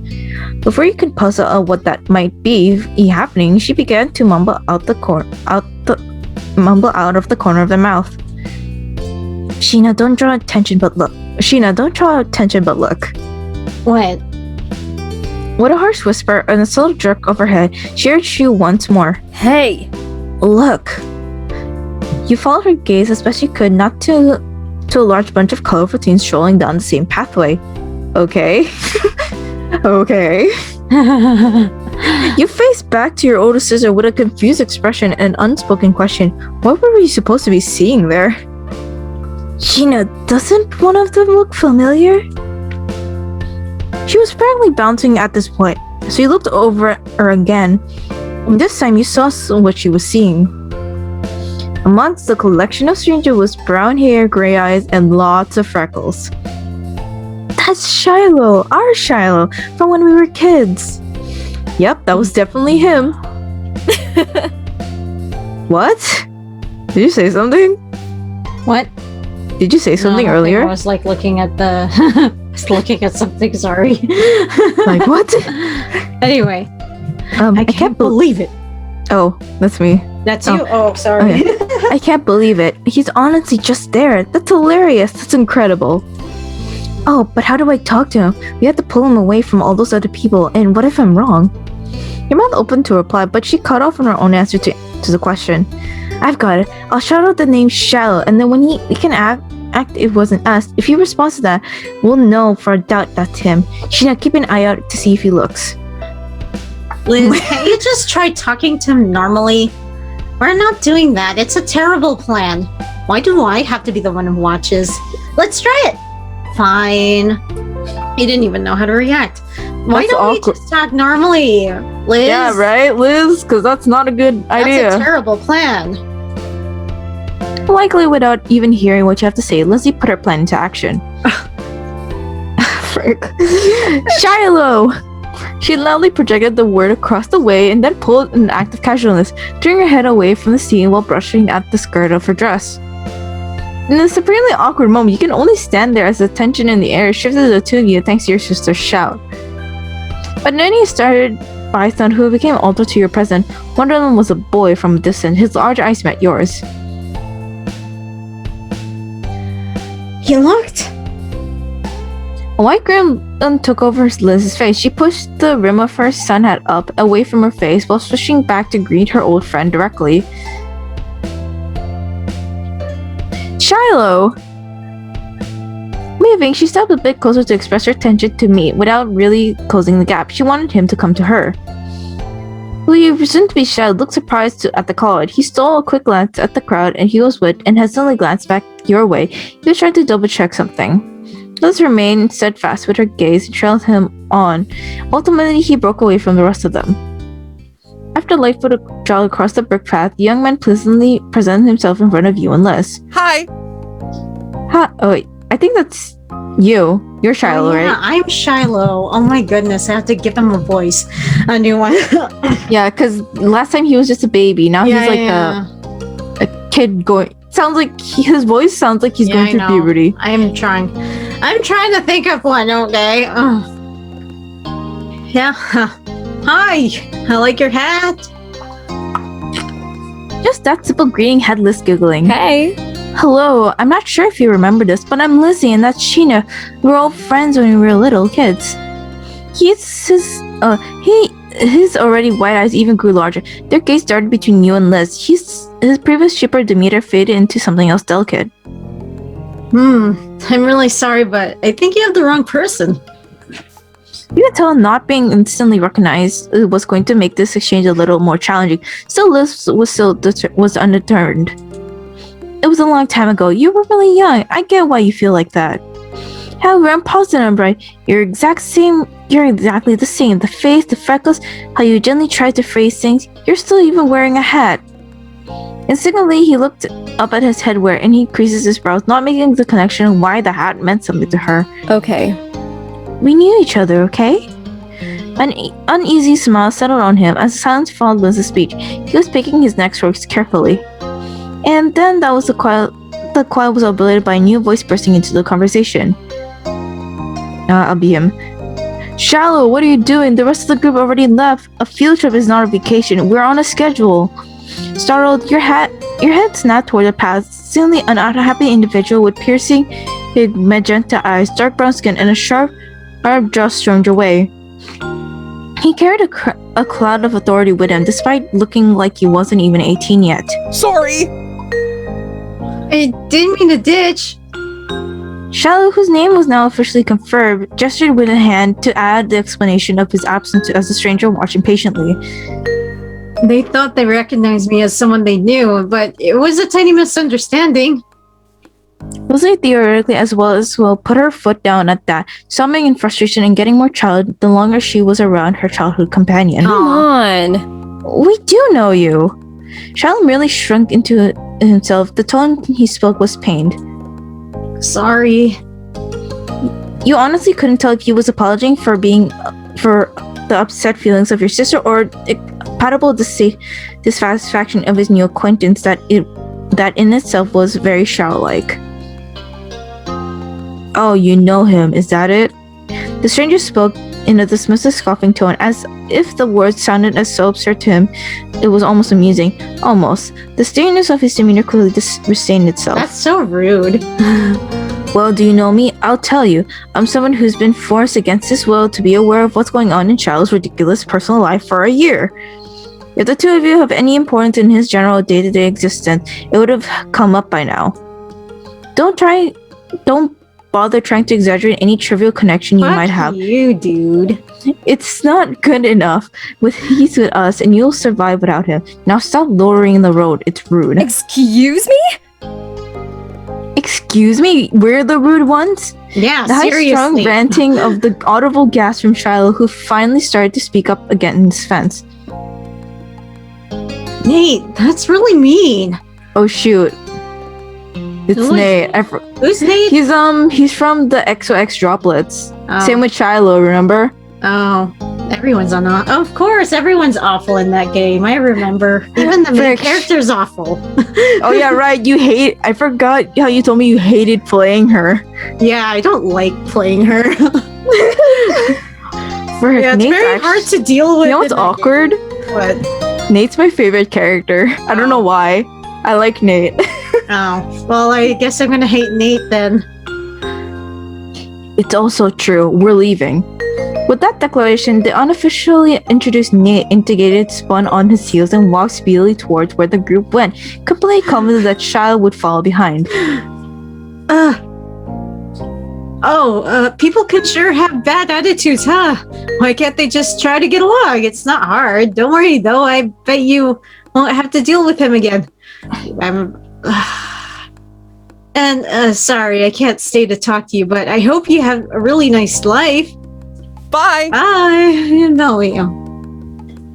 Before you could puzzle out what that might be happening, she began to mumble out of the corner of their mouth. Sheena, don't draw attention, but look. What? With a harsh whisper and a subtle jerk of her head, she urged you once more. Hey! Look. You followed her gaze as best you could, not to a large bunch of colorful teens strolling down the same pathway. Okay. Okay. You faced back to your older sister with a confused expression and an unspoken question. What were you supposed to be seeing there? Sheena, doesn't one of them look familiar? She was practically bouncing at this point, so you looked over at her again. And this time you saw what she was seeing. Amongst the collection of strangers was brown hair, gray eyes, and lots of freckles. That's Shiloh, our Shiloh, from when we were kids. Yep, that was definitely him. What? Did you say something? What? Did you say something earlier? I was like looking at looking at something, sorry. Like what? Anyway. I can't believe it. Oh, that's me. That's you? Oh, sorry. Okay. I can't believe it. He's honestly just there. That's hilarious. That's incredible. Oh, but how do I talk to him? We have to pull him away from all those other people, and what if I'm wrong? Your mouth opened to reply, but she cut off on her own answer to the question. I've got it. I'll shout out the name Shiloh, and then when we can act it wasn't us. If he responds to that, we'll know for a doubt that's him. Sheena, keep an eye out to see if he looks. Liz, can't you just try talking to him normally? We're not doing that. It's a terrible plan. Why do I have to be the one who watches? Let's try it. Fine. He didn't even know how to react. Why don't we just talk normally, Liz? Yeah, right, Liz? Because that's not a good idea. That's a terrible plan. Likely without even hearing what you have to say, Lindsay put her plan into action. Frick. Shiloh! She loudly projected the word across the way and then pulled an act of casualness, turning her head away from the scene while brushing at the skirt of her dress. In a supremely awkward moment, you can only stand there as the tension in the air shifted to the two of you thanks to your sister's shout. But then you started bystander who became alter to your present. One of them was a boy from a distance. His large eyes met yours. He looked. A white grin took over Liz's face. She pushed the rim of her sun hat up away from her face while swishing back to greet her old friend directly. Shiloh! Moving, she stepped a bit closer to express her attention to me without really closing the gap. She wanted him to come to her. Who you presumed to be Shiloh looked surprised at the call. He stole a quick glance at the crowd and he was with and hesitantly glanced back your way. He was trying to double check something. Liz remained steadfast with her gaze and trailed him on. Ultimately, he broke away from the rest of them. After Lightfoot jog across the brick path, the young man pleasantly presented himself in front of you and Liz. Hi! Hi. Oh wait, I think that's you. You're Shiloh, Yeah, right? I'm Shiloh. Oh my goodness, I have to give him a voice. A new one. Yeah, because last time he was just a baby. Now he's like a kid going. Sounds like his voice sounds like he's going through puberty. I'm trying to think of one, okay? Yeah. Hi. I like your hat. Just that simple greeting had Liz giggling. Hey. Hello, I'm not sure if you remember this, but I'm Lizzie and that's Sheena. We were all friends when we were little kids. His already white eyes even grew larger. Their gaze darted between you and Liz. His previous chipper demeanor faded into something else delicate. I'm really sorry, but I think you have the wrong person. You could tell not being instantly recognized was going to make this exchange a little more challenging. Still, Liz was undeterred. It was a long time ago. You were really young. I get why you feel like that. However, I'm positive I'm right. You're exactly the same. The face, the freckles, how you gently try to phrase things. You're still even wearing a hat. Instinctively, he looked up at his headwear and he creases his brows, not making the connection of why the hat meant something to her. Okay. We knew each other, okay? An uneasy smile settled on him as the silence followed Liz's speech. He was picking his next words carefully. And then that was the quiet was obliterated by a new voice bursting into the conversation. I'll be him. Shiloh, what are you doing? The rest of the group already left. A field trip is not a vacation. We're on a schedule. Startled, your head snapped toward the path. Suddenly, an unhappy individual with piercing magenta eyes, dark brown skin, and a sharp jaw stormed your way. He carried a cloud of authority with him, despite looking like he wasn't even 18 yet. Sorry! I didn't mean to ditch. Shiloh, whose name was now officially confirmed, gestured with a hand to add the explanation of his absence as the stranger watched impatiently. They thought they recognized me as someone they knew, but it was a tiny misunderstanding. Lizzie theoretically as well put her foot down at that, sobbing in frustration and getting more child the longer she was around her childhood companion. Come on. We do know you. Shiloh merely shrunk into himself. The tone he spoke was pained. Sorry. You honestly couldn't tell if he was apologizing for the upset feelings of your sister or palpable dissatisfaction of his new acquaintance that in itself was very Shiloh-like. Oh, you know him, is that it? The stranger spoke in a dismissive, scoffing tone, as if the words sounded as so absurd to him it was almost amusing. Almost. The sternness of his demeanor clearly restrained itself. That's so rude. Well, do you know me? I'll tell you. I'm someone who's been forced against his will to be aware of what's going on in Shiloh's ridiculous personal life for a year. If the two of you have any importance in his general day-to-day existence, it would have come up by now. Don't bother trying to exaggerate any trivial connection you might have. You, dude. It's not good enough. He's with us, and you'll survive without him. Now stop lowering the road. It's rude. Excuse me? Excuse me? We're the rude ones? Yeah, The seriously. high-strung ranting of the audible gasp from Shiloh, who finally started to speak up against defense. Nate, that's really mean. Oh shoot. It's Who is Nate. Who's Nate? He's from the XOX droplets. Oh. Same with Shiloh, remember? Oh, everyone's on. Of course, everyone's awful in that game. I remember. Even the main Frick. character's awful. Oh yeah, right. I forgot how you told me you hated playing her. Yeah, I don't like playing her. Frick, Yeah, it's Nate's very hard to deal with. You know what's in that awkward? game. What? Nate's my favorite character. I don't know why. I like Nate. Oh, well, I guess I'm gonna hate Nate then. It's also true. We're leaving. With that declaration, the unofficially introduced Nate indicated, spun on his heels, and walked speedily towards where the group went, completely confident that Shiloh would follow behind. People can sure have bad attitudes, huh? Why can't they just try to get along? It's not hard. Don't worry, though. I bet you won't have to deal with him again. Sorry, I can't stay to talk to you, but I hope you have a really nice life. Bye. Bye. You know you.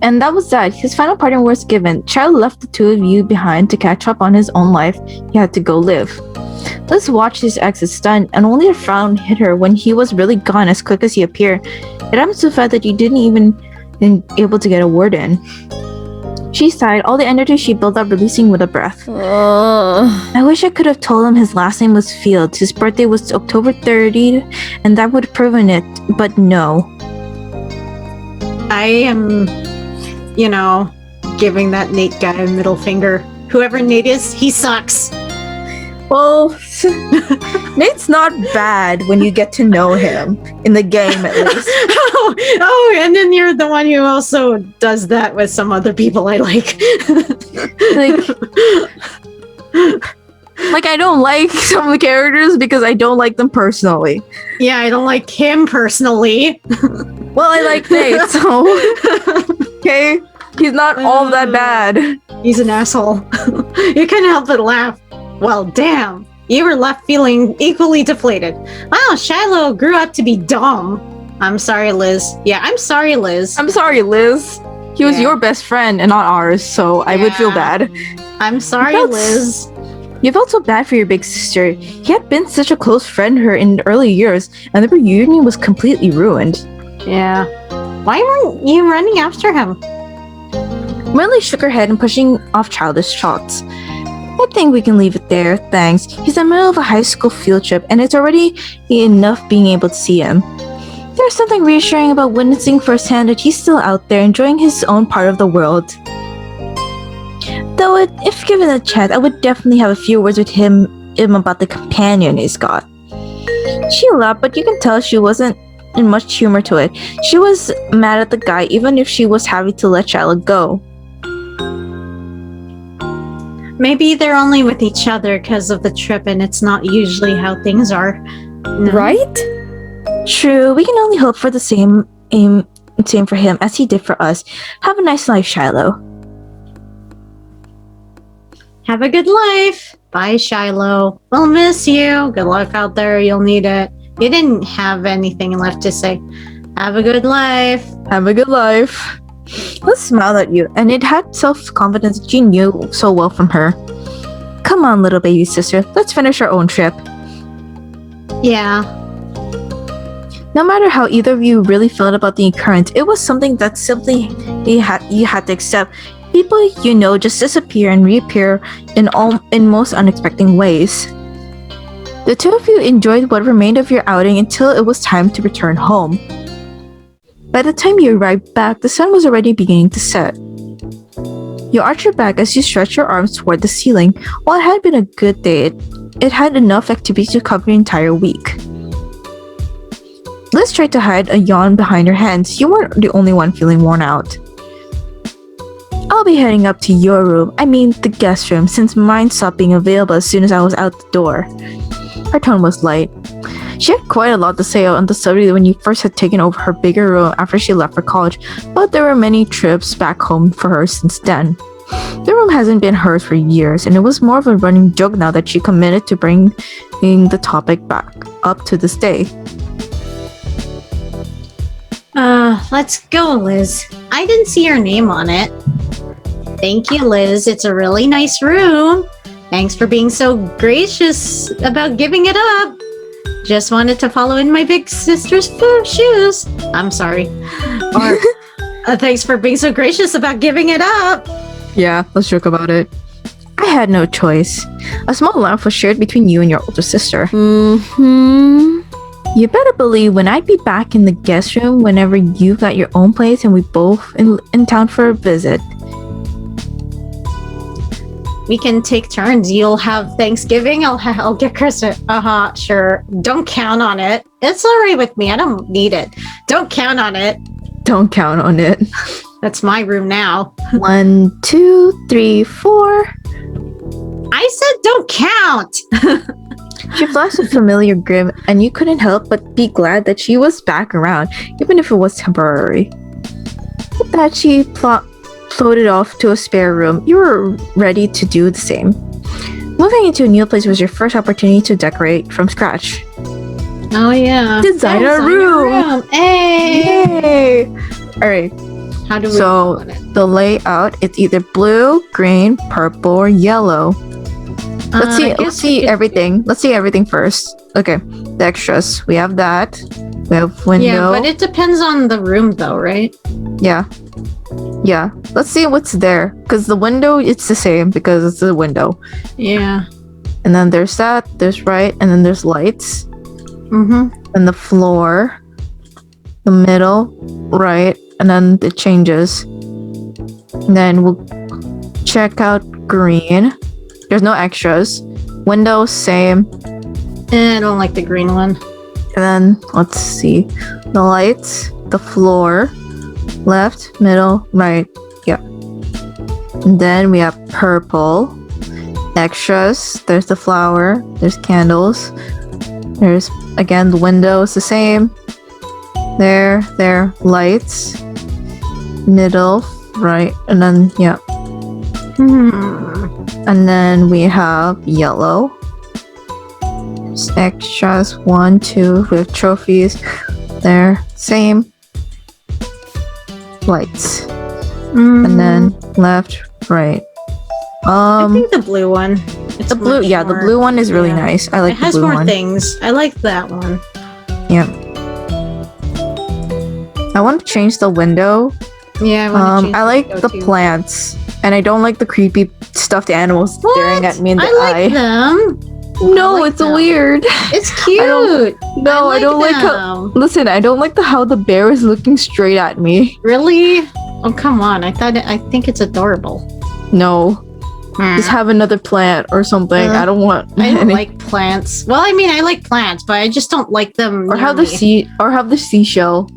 And that was that. His final parting words given. Child left the two of you behind to catch up on his own life. He had to go live. Liz watched his exit stunned, and only a frown hit her when he was really gone as quick as he appeared. It happened so fast that you didn't even able to get a word in. She sighed, all the energy she built up releasing with a breath. I wish I could have told him his last name was Fields. His birthday was October 30th, and that would have proven it, but no. I am, giving that Nate guy a middle finger. Whoever Nate is, he sucks. Well, Nate's not bad when you get to know him in the game, at least. And then you're the one who also does that with some other people I like. Like I don't like some of the characters because I don't like them personally. Yeah, I don't like him personally. Well, I like Nate, so okay, he's not all that bad. He's an asshole. You couldn't help but laugh. Well, damn. You were left feeling equally deflated. Wow, Shiloh grew up to be dumb. I'm sorry, Liz. Yeah, I'm sorry, Liz. I'm sorry, Liz. He was your best friend and not ours, so I would feel bad. I'm sorry, Liz. You felt so bad for your big sister. He had been such a close friend to her in the early years, and the reunion was completely ruined. Yeah. Why weren't you running after him? Millie shook her head and pushing off childish thoughts. I think we can leave it there, thanks. He's in the middle of a high school field trip, and it's already enough being able to see him. There's something reassuring about witnessing firsthand that he's still out there enjoying his own part of the world. Though, if given a chance, I would definitely have a few words with him about the companion he's got. She laughed, but you can tell she wasn't in much humor to it. She was mad at the guy, even if she was happy to let Shiloh go. Maybe they're only with each other because of the trip, and it's not usually how things are. No? Right? True, we can only hope for the same for him as he did for us. Have a nice life, Shiloh. Have a good life. Bye, Shiloh. We'll miss you. Good luck out there. You'll need it. You didn't have anything left to say. Have a good life. Have a good life. Liz smiled at you, and it had self-confidence that you knew so well from her. Come on, little baby sister. Let's finish our own trip. Yeah. No matter how either of you really felt about the occurrence, it was something that simply you had to accept. People you know just disappear and reappear in most unexpected ways. The two of you enjoyed what remained of your outing until it was time to return home. By the time you arrived back, the sun was already beginning to set. You arched your back as you stretched your arms toward the ceiling. While it had been a good day, it had enough activity to cover the entire week. Liz tried to hide a yawn behind her hands. You weren't the only one feeling worn out. I'll be heading up to your room, the guest room, since mine stopped being available as soon as I was out the door. Her tone was light. She had quite a lot to say on the subject when you first had taken over her bigger room after she left for college, but there were many trips back home for her since then. The room hasn't been hers for years, and it was more of a running joke now that she committed to bringing the topic back up to this day. Let's go, Liz. I didn't see your name on it. Thank you, Liz. It's a really nice room. Thanks for being so gracious about giving it up. Just wanted to follow in my big sister's shoes. I'm sorry. Or thanks for being so gracious about giving it up. Yeah, let's joke about it. I had no choice. A small laugh was shared between you and your older sister. Mm-hmm. You better believe when I'd be back in the guest room whenever you got your own place and we both in town for a visit. We can take turns. You'll have Thanksgiving. I'll get Christmas. Sure. Don't count on it. It's all right with me. I don't need it. Don't count on it. Don't count on it. That's my room now. 1, 2, 3, 4. I said don't count. She flashed a familiar grin, and you couldn't help but be glad that she was back around, even if it was temporary. With that, she floated off to a spare room. You were ready to do the same. Moving into a new place was your first opportunity to decorate from scratch. Oh yeah. Designer room. Hey. Yay! Alright, How do we so on it? the layout, it's either blue, green, purple, or yellow. Let's see everything. Let's see everything first. Okay, the extras. We have that. We have window. Yeah, but it depends on the room though, right? Yeah. Yeah. Let's see what's there. Because the window, it's the same because it's a window. Yeah. And then there's that, there's right, and then there's lights. Mm-hmm. And the floor. The middle, right, and then it changes. And then we'll check out green. There's no extras. Windows, same. I don't like the green one. And then let's see. The lights, the floor, left, middle, right. Yeah. And then we have purple. Extras. There's the flower. There's candles. There's again the window is the same. There, lights. Middle, right, and then yeah. And then we have yellow. There's extras 1, 2 with trophies. There, same. Lights. And then left, right. I think the blue one. It's The blue, much yeah, the more- blue one is really yeah. nice. I like It the has blue more one. things. I like that one. Yeah. I want to change the window. Yeah, I want to change I like the too. plants, and I don't like the creepy stuffed animals What? staring at me in the I like eye. them. No, like it's them. weird. It's cute. No, I don't like how. them. Listen, I don't like how the bear is looking straight at me. Really? Oh, come on. I think it's adorable. No, Hmm. just have another plant or something. I don't want. I don't any- like plants. Well, I mean, I like plants, but I just don't like them. or near have the me. have the seashell.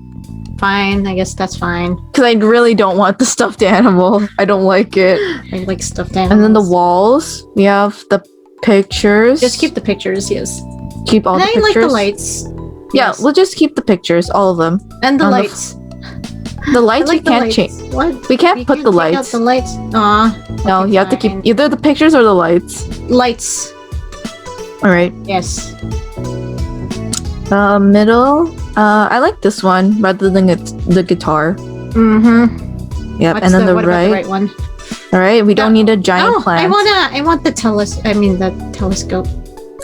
Fine, I guess that's fine. Because I really don't want the stuffed animal. I don't like it. I like stuffed animals. And then the walls, we have the pictures. Just keep the pictures, yes. keep all And the I pictures. like the lights. Yeah, Yes. we'll just keep the pictures, all of them. And the on the lights. The I lights like we the can't lights. change. What? We can't You put the take out lights. the lights. Aw. No, okay, you have to keep fine. either the pictures or the lights. Lights. All right. Yes. Middle. I like this one rather than the guitar. Mm-hmm. Yep. What's And then the what about right. the right one? All right. We don't need a giant Oh, plant. I want the telescope.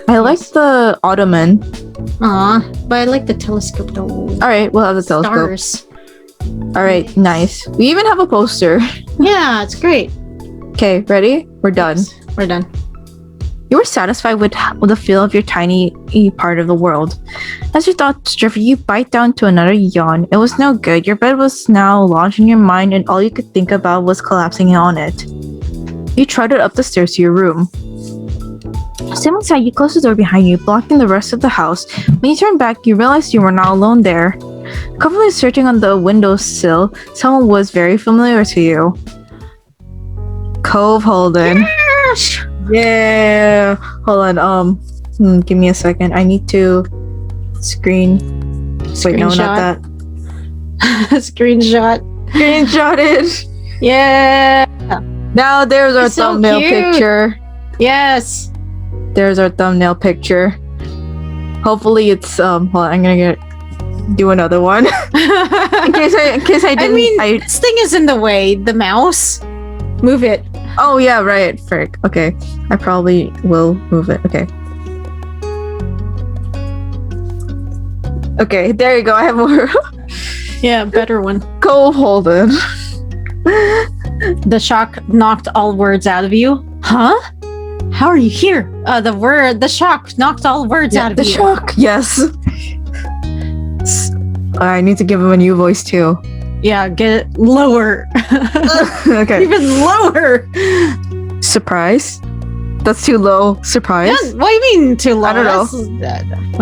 I like the ottoman. Aw, but I like the telescope though. All right. We'll have the telescope. Stars. All right. Nice. We even have a poster. Yeah, it's great. Okay. Ready? We're done. Yes, we're done. You were satisfied with the feel of your tiny part of the world. As your thoughts drifted, you bite down to another yawn. It was no good. Your bed was now lodged in your mind, and all you could think about was collapsing on it. You trotted up the stairs to your room. Sitting inside, you closed the door behind you, blocking the rest of the house. When you turned back, you realized you were not alone there. Carefully searching on the windowsill, someone was very familiar to you. Cove Holden. Yeah. Hold on. Give me a second. I need to Wait, no, not that. Screenshot. Screenshot it. Yeah. Now there's our It's so thumbnail cute. picture. Yes. There's our thumbnail picture. Hopefully it's hold on, I'm gonna do another one. in case I didn't this thing is in the way. The mouse. Move it. Oh yeah, right. Frick. Okay. I probably will move it. Okay. Okay, there you go. I have more. Yeah, better one. Cove Holden. The shock knocked all words out of you. Huh? How are you here? The shock knocked all words out of The you. shock. Yes. I need to give him a new voice too. Yeah, get it lower. Okay. Even lower. Surprise? That's too low. Surprise? Yeah, what do you mean too low? I don't know.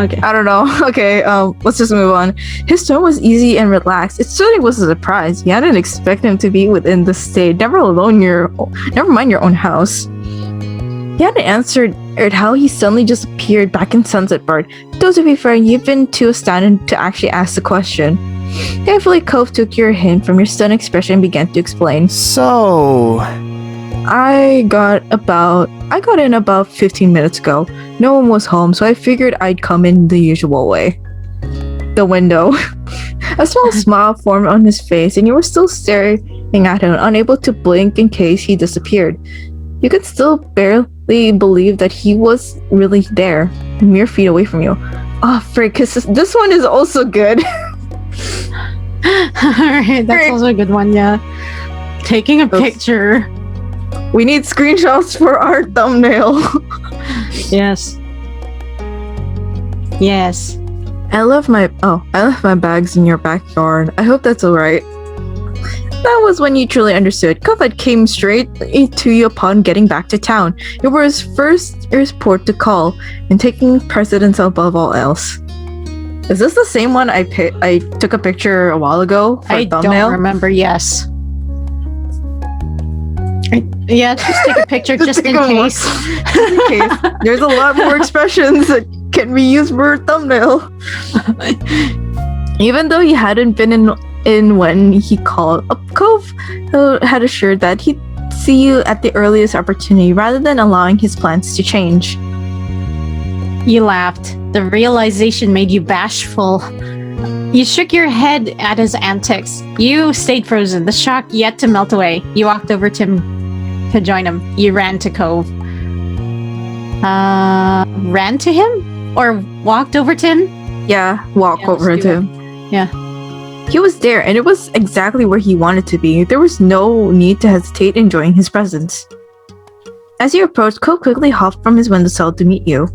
Okay. I don't know. Okay, let's just move on. His tone was easy and relaxed. It certainly was a surprise. You hadn't expected him to be within the state, never mind your own house. He hadn't answered how he suddenly just appeared back in Sunset Park. Though to be fair, you've been too astounded to actually ask the question. Thankfully, Cove took your hint from your stunned expression and began to explain. So, I got in about 15 minutes ago. No one was home, so I figured I'd come in the usual way. The window. A small smile formed on his face, and you were still staring at him, unable to blink in case he disappeared. You could still barely believe that he was really there, mere feet away from you. Oh, frick, this one is also good. Alright, that's also a good one, yeah. Taking a picture. We need screenshots for our thumbnail. Yes. Yes. I left my bags in your backyard. I hope that's alright. That was when you truly understood. Cove came straight to you upon getting back to town. You were his first port to call, and taking precedence above all else. Is this the same one I took a picture a while ago for I a thumbnail? don't remember, yes. Yeah, just take a picture just in case. There's a lot more expressions that can be used for a thumbnail. Even though he hadn't been in when he called up, Cove had assured that he'd see you at the earliest opportunity rather than allowing his plans to change. You laughed. The realization made you bashful. You shook your head at his antics. You stayed frozen, the shock yet to melt away. You walked over to him to join him. You ran to Cove. Ran to him? Or walked over to him? Yeah, walk over to him. Yeah. He was there, and it was exactly where he wanted to be. There was no need to hesitate in joining his presence. As you approached, Cove quickly hopped from his windowsill to meet you.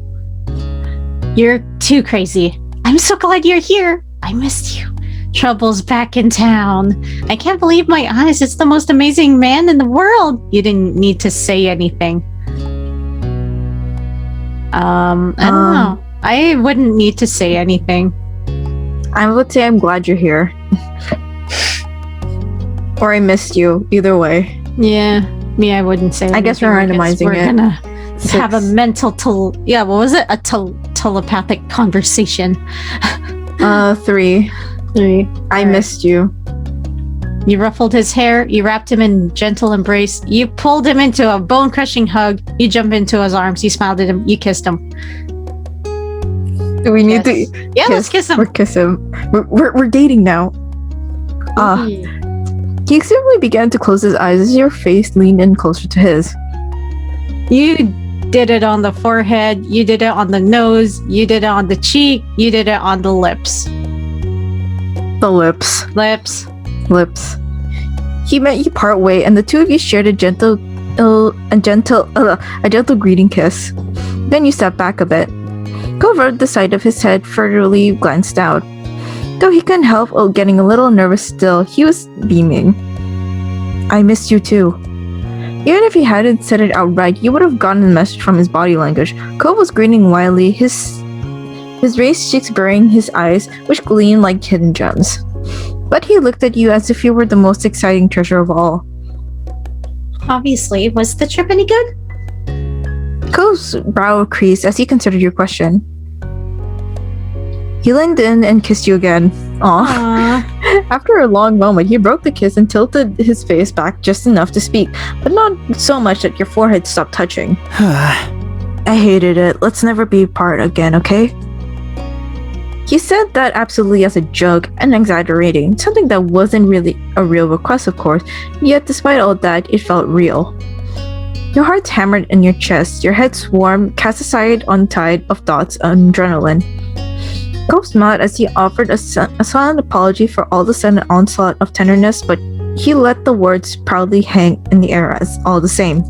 You're too crazy. I'm so glad you're here. I missed you. Trouble's back in town. I can't believe my eyes. It's the most amazing man in the world. You didn't need to say anything. I don't know. I wouldn't need to say anything. I would say I'm glad you're here. Or I missed you. Either way. Yeah. Me, I wouldn't say anything. I guess we're randomizing we're it. Gonna have a mental what was it? A telepathic conversation. 3. I missed you. You ruffled his hair, you wrapped him in gentle embrace, you pulled him into a bone-crushing hug, you jumped into his arms, you smiled at him, you kissed him. Do we need to Yeah, let's kiss him. We're kissing. We're dating now. He simply began to close his eyes as your face leaned in closer to his. You did it on the forehead, you did it on the nose, you did it on the cheek, you did it on the lips. The lips. Lips. He met you part way, and the two of you shared a gentle greeting kiss. Then you stepped back a bit. Cove rubbed the side of his head, furtively glanced out. Though he couldn't help getting a little nervous still, he was beaming. I missed you too. Even if he hadn't said it outright, you would have gotten the message from his body language. Cove was grinning widely, his raised cheeks burying his eyes, which gleamed like hidden gems. But he looked at you as if you were the most exciting treasure of all. Obviously, was the trip any good? Cove's brow creased as he considered your question. He leaned in and kissed you again. Aww. After a long moment, he broke the kiss and tilted his face back just enough to speak, but not so much that your forehead stopped touching. I hated it. Let's never be apart again, okay? He said that absolutely as a joke and exaggerating, something that wasn't really a real request, of course, yet despite all that, it felt real. Your heart's hammered in your chest, your head swarm, cast aside on tide of thoughts and adrenaline. Cove smiled as he offered a silent apology for all the sudden onslaught of tenderness, but he let the words proudly hang in the air as all the same.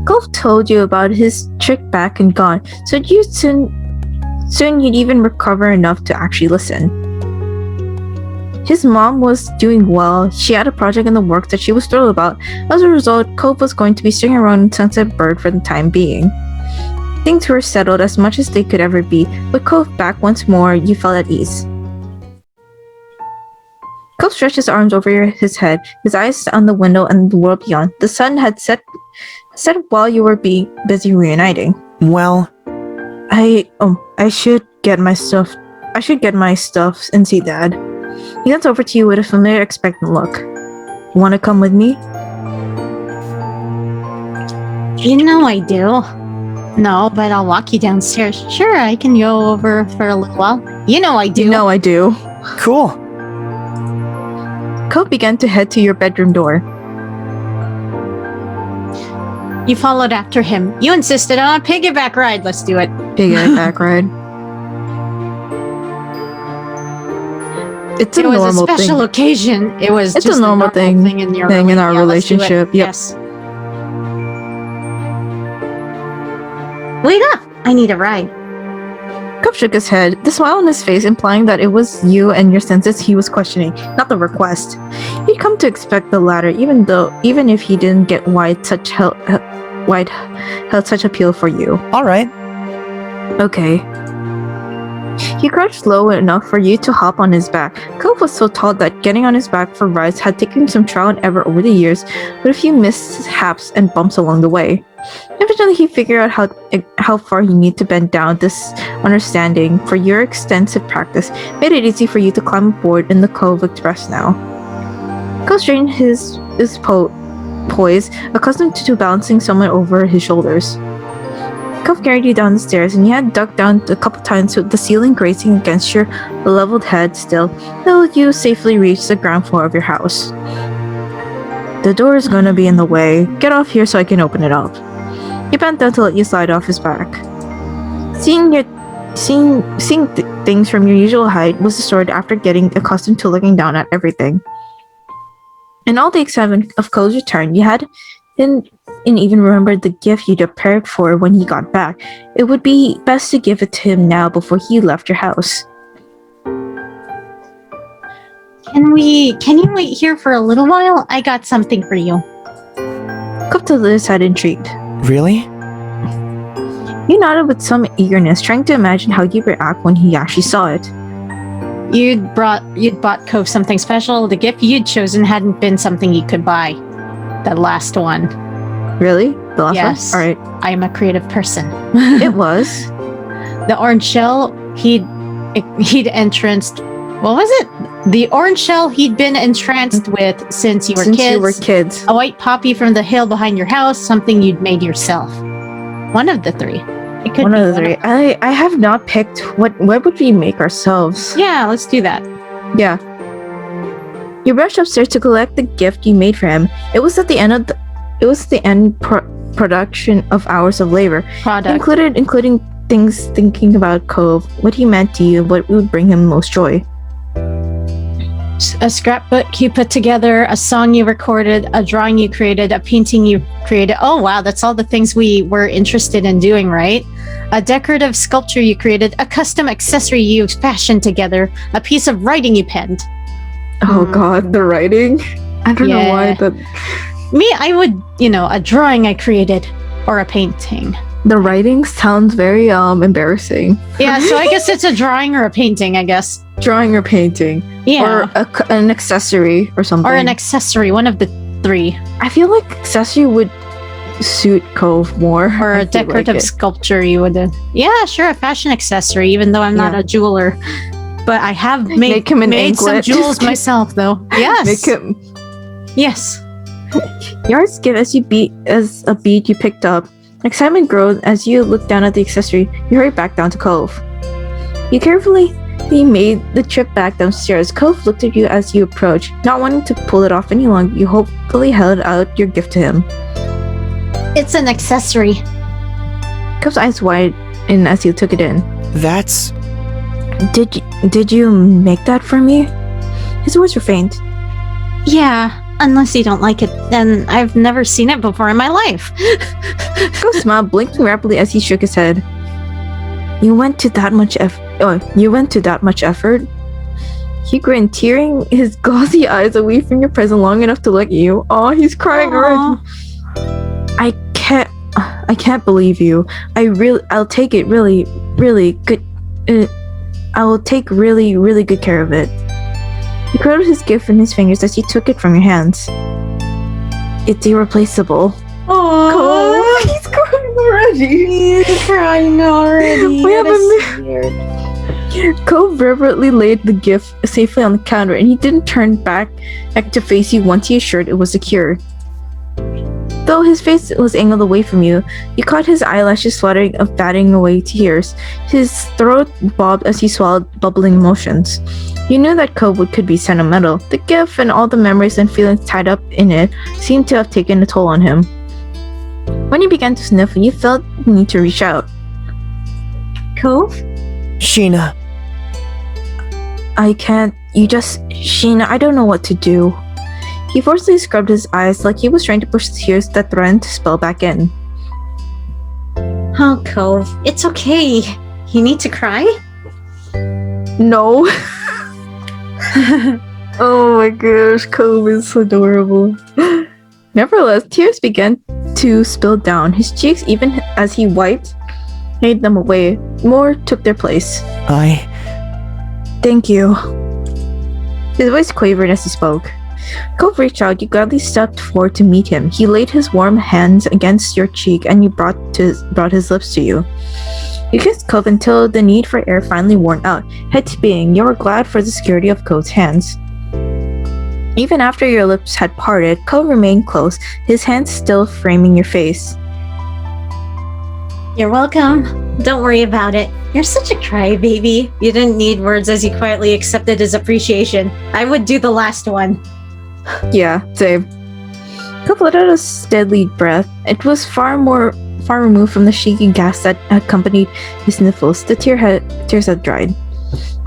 Cove told you about his trick back and gone, so soon you'd even recover enough to actually listen. His mom was doing well. She had a project in the works that she was thrilled about. As a result, Cove was going to be sitting around Sunset Bird for the time being. Things were settled as much as they could ever be. With Cove back once more, you felt at ease. Cove stretched his arms over his head, his eyes on the window and the world beyond. The sun had set while you were busy reuniting. Well, I should get my stuff and see Dad. He leans over to you with a familiar, expectant look. Want to come with me? You know I do. No, but I'll walk you downstairs. Sure, I can go over for a little while. You know I do. You know I do. cool. Cove began to head to your bedroom door. You followed after him. You insisted on a piggyback ride. Let's do it. Piggyback ride. It was a special occasion. It was It's just a normal thing in your in our yeah, let's do it. relationship. Yep. Yes. Wait up! I need a ride. Cove shook his head, the smile on his face implying that it was you and your senses he was questioning, not the request. He'd come to expect the latter, even if he didn't get why such held such appeal for you. All right. Okay. He crouched low enough for you to hop on his back. Cove was so tall that getting on his back for rides had taken some trial and error over the years, with a few mishaps and bumps along the way. Eventually, he figured out how far he needed to bend down. This understanding, for your extensive practice, made it easy for you to climb aboard in the Cove Express now. Cove straightened his poise, accustomed to balancing someone over his shoulders. Cove carried you down the stairs, and you had ducked down a couple times with the ceiling grazing against your leveled head still, till you safely reached the ground floor of your house. The door is gonna be in the way. Get off here so I can open it up. He bent down to let you slide off his back. Seeing things from your usual height was restored after getting accustomed to looking down at everything. In all the excitement of Cole's return, you didn't even remember the gift you'd prepared for when he got back. It would be best to give it to him now before he left your house. Can you wait here for a little while? I got something for you. Cove tilted his head intrigued. Really? You nodded with some eagerness, trying to imagine how he'd react when he actually saw it. You'd bought Cove something special. The gift you'd chosen hadn't been something he could buy. The last one. Really? The last Yes. one? Alright. I am a creative person. It was. The orange shell he'd entranced. What was it? The orange shell he'd been entranced with since you were kids. A white poppy from the hill behind your house. Something you'd made yourself. One of the three. It could One be of the three. I have not picked what would we make ourselves. Yeah, let's do that. Yeah. You rushed upstairs to collect the gift you made for him. It was the end production of hours of labor. Including things thinking about Cove, what he meant to you, and what would bring him most joy. A scrapbook you put together, a song you recorded, a drawing you created, a painting you created. Oh wow, that's all the things we were interested in doing, right? A decorative sculpture you created, a custom accessory you fashioned together, a piece of writing you penned. Oh god, the writing? I don't know why, but... Me, I would, a drawing I created, or a painting. The writing sounds very embarrassing. Yeah, so I guess it's a drawing or a painting, I guess. Drawing or painting. Yeah. Or an accessory or something. Or an accessory, one of the three. I feel like accessory would suit Cove more. Or a decorative sculpture you would do. Yeah, sure, a fashion accessory, even though I'm not a jeweler. But I have made some jewels myself, though. Yes. Make him. Yes. Yards give as a bead you picked up. Excitement grows as you look down at the accessory. You hurry back down to Cove. You carefully made the trip back downstairs. Cove looked at you as you approached, not wanting to pull it off any longer. You hopefully held out your gift to him. It's an accessory. Cove's eyes widened as he took it in. That's... Did you make that for me? His words were faint. Yeah, unless you don't like it, then I've never seen it before in my life. Cove smiled, blinking rapidly as he shook his head. You went to that much effort? He grinned, tearing his gauzy eyes away from your present long enough to look at you. Oh, he's crying already. I can't believe you. I'll take it really good. I will take really good care of it. He cradled his gift in his fingers as he took it from your hands. It's irreplaceable. Oh, he's crying already. he's crying already. We have That is weird. Cove reverently laid the gift safely on the counter, and he didn't turn back to face you once he assured it was secure. Though his face was angled away from you, you caught his eyelashes fluttering of batting away tears. His throat bobbed as he swallowed bubbling emotions. You knew that Cove could be sentimental. The gift and all the memories and feelings tied up in it seemed to have taken a toll on him. When he began to sniffle, you felt the need to reach out. Cove? Sheena. I can't. Sheena, I don't know what to do. He forcibly scrubbed his eyes like he was trying to push the tears that threatened to spill back in. Oh, Cove, it's okay. You need to cry? No. Oh my gosh, Cove is so adorable. Nevertheless, tears began to spill down his cheeks even as he wiped them away. More took their place. Thank you. His voice quavered as he spoke. Cove reached out. You gladly stepped forward to meet him. He laid his warm hands against your cheek and you brought his lips to you. You kissed Cove until the need for air finally worn out. Head being, you were glad for the security of Cove's hands. Even after your lips had parted, Cove remained close, his hands still framing your face. You're welcome. Don't worry about it. You're such a crybaby. You didn't need words as you quietly accepted his appreciation. I would do the last one. Yeah, same. Cove let out a steady breath. It was far removed from the shaky gasp that accompanied his sniffles. The tears had dried.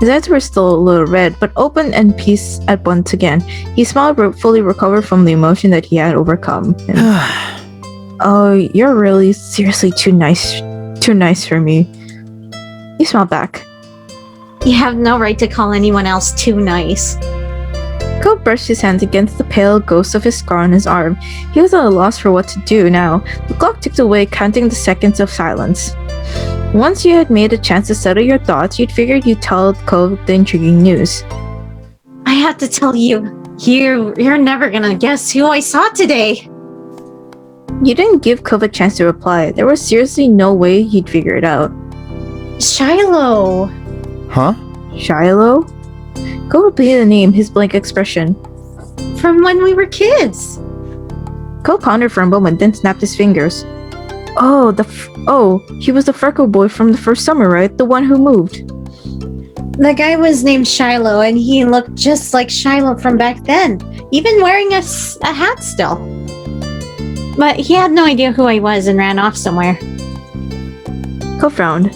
His eyes were still a little red, but open and peace at once again. He smiled, fully recovered from the emotion that he had overcome. Oh, you're really seriously too nice for me. You smiled back. You have no right to call anyone else too nice. Cove brushed his hands against the pale ghost of his scar on his arm. He was at a loss for what to do now. The clock ticked away, counting the seconds of silence. Once you had made a chance to settle your thoughts, you'd figured you'd tell Cove the intriguing news. I have to tell you, you're never gonna guess who I saw today. You didn't give Cove a chance to reply. There was seriously no way he'd figure it out. Shiloh. Huh? Shiloh? Cove repeated the name, his blank expression. From when we were kids. Cove pondered for a moment, then snapped his fingers. He was the freckle boy from the first summer, right? The one who moved. The guy was named Shiloh, and he looked just like Shiloh from back then, even wearing a hat still. But he had no idea who I was and ran off somewhere. Cove frowned.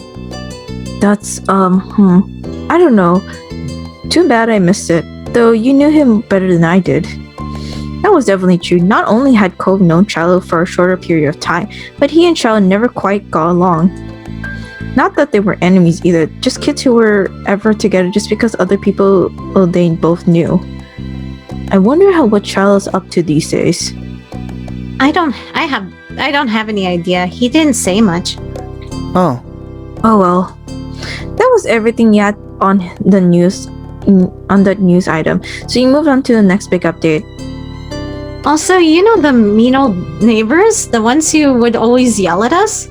That's, I don't know. Too bad I missed it, though you knew him better than I did. That was definitely true. Not only had Cove known Shiloh for a shorter period of time, but he and Shiloh never quite got along. Not that they were enemies either, just kids who were ever together just because other people they both knew. I wonder what Shiloh's up to these days. I don't have any idea. He didn't say much. Oh. Oh well. That was everything yet on the news on that news item. So you moved on to the next big update. Also, you know the mean old neighbors? The ones who would always yell at us?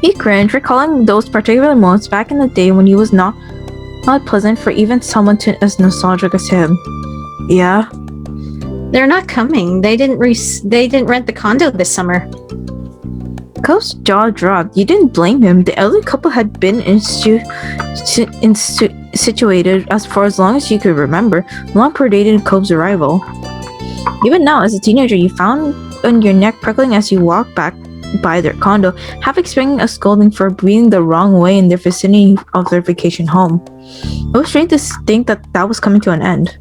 He cringed, recalling those particular moments back in the day when he was not pleasant for even someone as nostalgic as him. Yeah? They're not coming. They didn't rent the condo this summer. Cove's jaw dropped. You didn't blame him. The elderly couple had been situated as far as long as you could remember, long predated Cove's arrival. Even now, as a teenager, you found on your neck prickling as you walk back by their condo, half expecting a scolding for breathing the wrong way in the vicinity of their vacation home. It was strange to think that was coming to an end.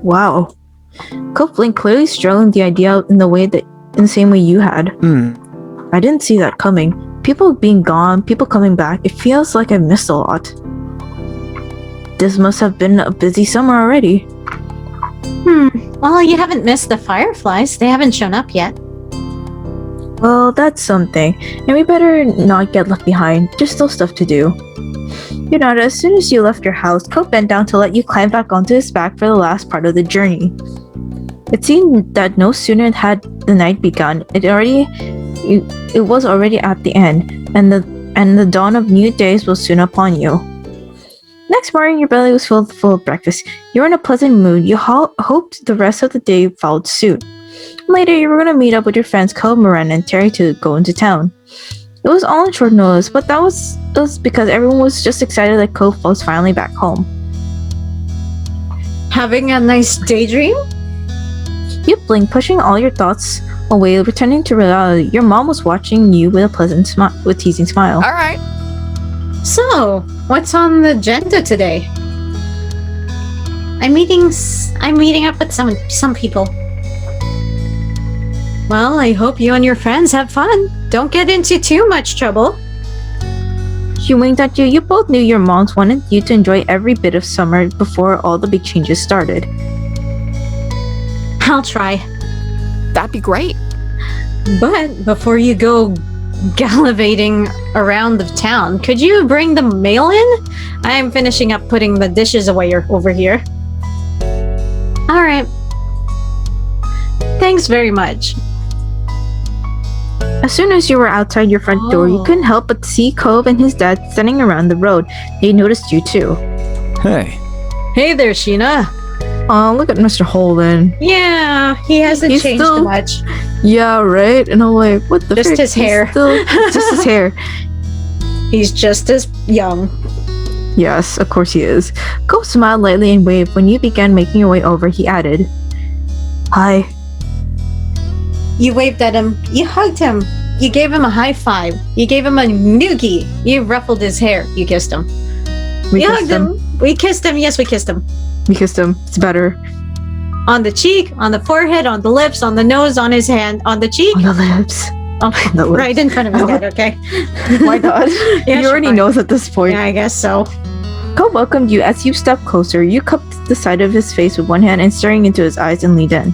Wow. Cove blinked, clearly struggling the idea in the same way you had. I didn't see that coming. People being gone, people coming back, it feels like I missed a lot. This must have been a busy summer already. Well, you haven't missed the fireflies. They haven't shown up yet. Well, that's something. And we better not get left behind. There's still stuff to do. You know, as soon as you left your house, Cove bent down to let you climb back onto his back for the last part of the journey. It seemed that no sooner had the night begun, it was already at the end, and the dawn of new days was soon upon you. Next morning, your belly was full of breakfast. You were in a pleasant mood. You hoped the rest of the day followed suit. Later, you were going to meet up with your friends Cole, Miranda, and Terry to go into town. It was all on short notice, but that was because everyone was just excited that Cove was finally back home. Having a nice daydream? You blinked, pushing all your thoughts away, returning to reality. Your mom was watching you with a pleasant teasing smile. All right. So, what's on the agenda today? I'm meeting up with some people. Well, I hope you and your friends have fun. Don't get into too much trouble. She winked at you. You both knew your moms wanted you to enjoy every bit of summer before all the big changes started. I'll try. That'd be great. But before you go gallivanting around the town, could you bring the mail in? I'm finishing up putting the dishes away over here. All right. Thanks very much. As soon as you were outside your front door, you couldn't help but see Cove and his dad standing around the road. They noticed you too. Hey. Hey there, Sheena. Oh, look at Mr. Holden. Yeah, he hasn't He's changed still- much. Yeah, right? And I'm like, what the Just frick? his hair. Just his hair. He's just as young. Yes, of course he is. Cove smiled lightly and waved. When you began making your way over, he added, Hi. You waved at him. You hugged him. You gave him a high five. You gave him a noogie. You ruffled his hair. You kissed him. We You kissed hugged him. We kissed him. Yes, we kissed him. We kissed him. It's better. On the cheek, on the forehead, on the lips, on the nose, on his hand, on the cheek. On the lips. Oh, the lips. right in front of his head, okay? Why not? Yeah, He sure, already fine. knows at this point. Yeah, I guess so. Cole welcomed you as you stepped closer. You cupped the side of his face with one hand and staring into his eyes and leaned in.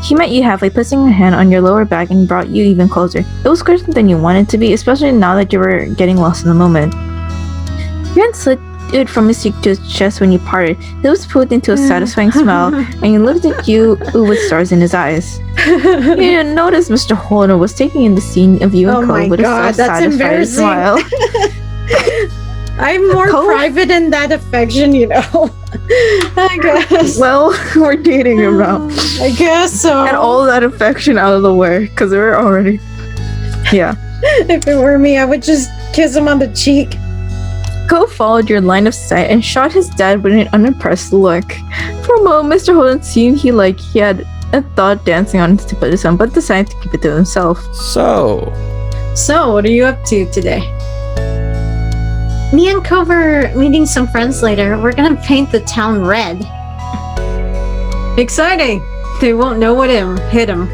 He met you halfway, placing a hand on your lower back and brought you even closer. It was closer than you wanted to be, especially now that you were getting lost in the moment. Your hand slid from his cheek to his chest when you parted. It was put into a satisfying smile, and he looked at you with stars in his eyes. You didn't notice Mr. Holden was taking in the scene of you and Oh Cole my with God, a that's self-satisfied embarrassing. smile. I'm more Cole? private in that affection, you know. I guess. Well, we're dating him now. I guess so. And all that affection out of the way, because we're already... Yeah. If it were me, I would just kiss him on the cheek. Cole followed your line of sight and shot his dad with an unimpressed look. For a moment, Mr. Holden seemed he had a thought dancing on his tip of his tongue, but decided to keep it to himself. So, So, what are you up to today? Me and Cove are meeting some friends later. We're gonna paint the town red. Exciting! They won't know what hit him.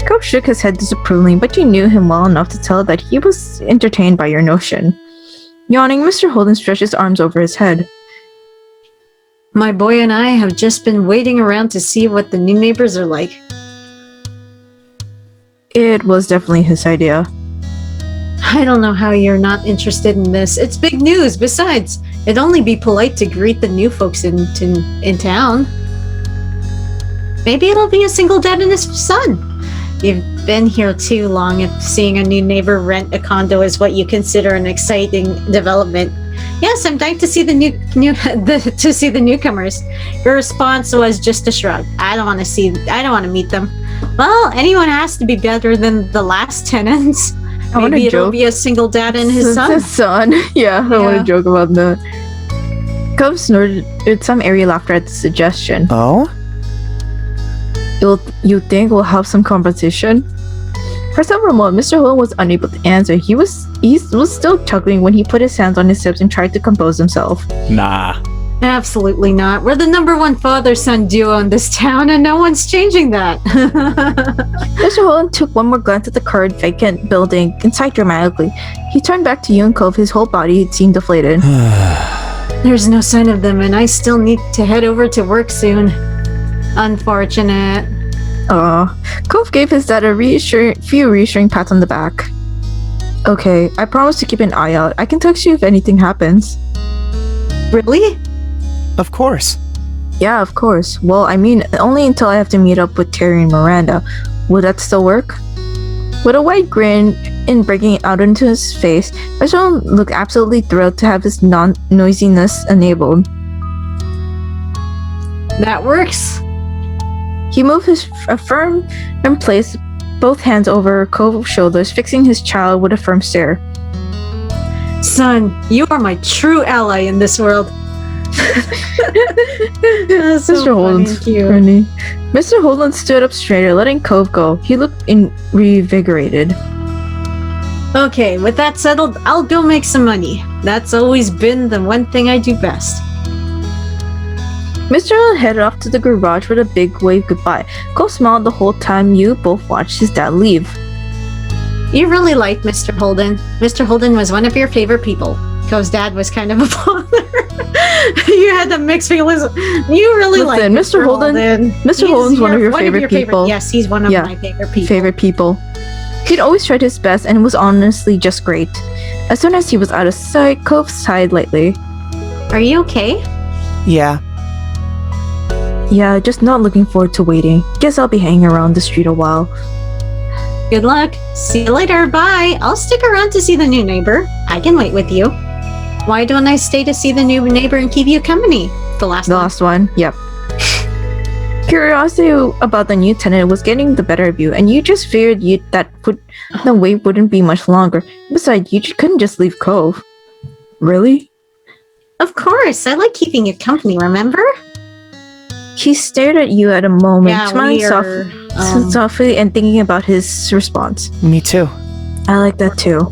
Cole shook his head disapprovingly, but you knew him well enough to tell that he was entertained by your notion. Yawning, Mr. Holden stretched his arms over his head. My boy and I have just been waiting around to see what the new neighbors are like. It was definitely his idea. I don't know how you're not interested in this. It's big news. Besides, it'd only be polite to greet the new folks in town. Maybe it'll be a single dad and his son. You've been here too long if seeing a new neighbor rent a condo is what you consider an exciting development. Yes, I'm dying to see the newcomers. Your response was just a shrug. I don't want to meet them. Well, anyone has to be better than the last tenants. I want Maybe to it'll joke. be a single dad and his son. His son. Yeah, I want Yeah. to joke about that. Cove snorted with some airy laughter at the suggestion. oh? You think we'll have some competition? For several moments, Mr. Holden was unable to answer. He was still chuckling when he put his hands on his hips and tried to compose himself. Nah. Absolutely not. We're the #1 father-son duo in this town, and no one's changing that. Mr. Holden took one more glance at the current vacant building and sighed dramatically. He turned back to you and Cove. His whole body seemed deflated. There's no sign of them, and I still need to head over to work soon. Unfortunate. Cove gave his dad a few reassuring pats on the back. Okay, I promise to keep an eye out. I can text you if anything happens. Really? Of course. Yeah, of course. Well, I mean, only until I have to meet up with Terry and Miranda. Would that still work? With a wide grin and breaking it out into his face, Mr. looked absolutely thrilled to have his non-noisiness enabled. That works. He moved his firm and placed both hands over Cove's shoulders, fixing his child with a firm stare. Son, you are my true ally in this world. Mr. Holden's funny. Mr. Holden stood up straighter, letting Cove go. He looked revigorated. Okay, with that settled, I'll go make some money. That's always been the one thing I do best. Mr. Holden headed off to the garage with a big wave goodbye. Cove smiled the whole time you both watched his dad leave. You really liked Mr. Holden. Mr. Holden was one of your favorite people. Cove's dad was kind of a bother. You had the mixed feelings. You really liked Mr. Holden. Mr. Holden's one of your favorite people. Yes, he's one of my favorite people. Favorite people. He'd always tried his best and was honestly just great. As soon as he was out of sight, Cove sighed lightly. Are you okay? Yeah. Yeah, just not looking forward to waiting. Guess I'll be hanging around the street a while. Good luck. See you later. Bye. I'll stick around to see the new neighbor. I can wait with you. Why don't I stay to see the new neighbor and keep you company? The last one? Yep. Curiosity about the new tenant was getting the better of you, and you just figured the wait wouldn't be much longer. Besides, you couldn't just leave Cove. Really? Of course. I like keeping you company, remember? He stared at you at a moment, smiling softly and thinking about his response. Me too. I like that too.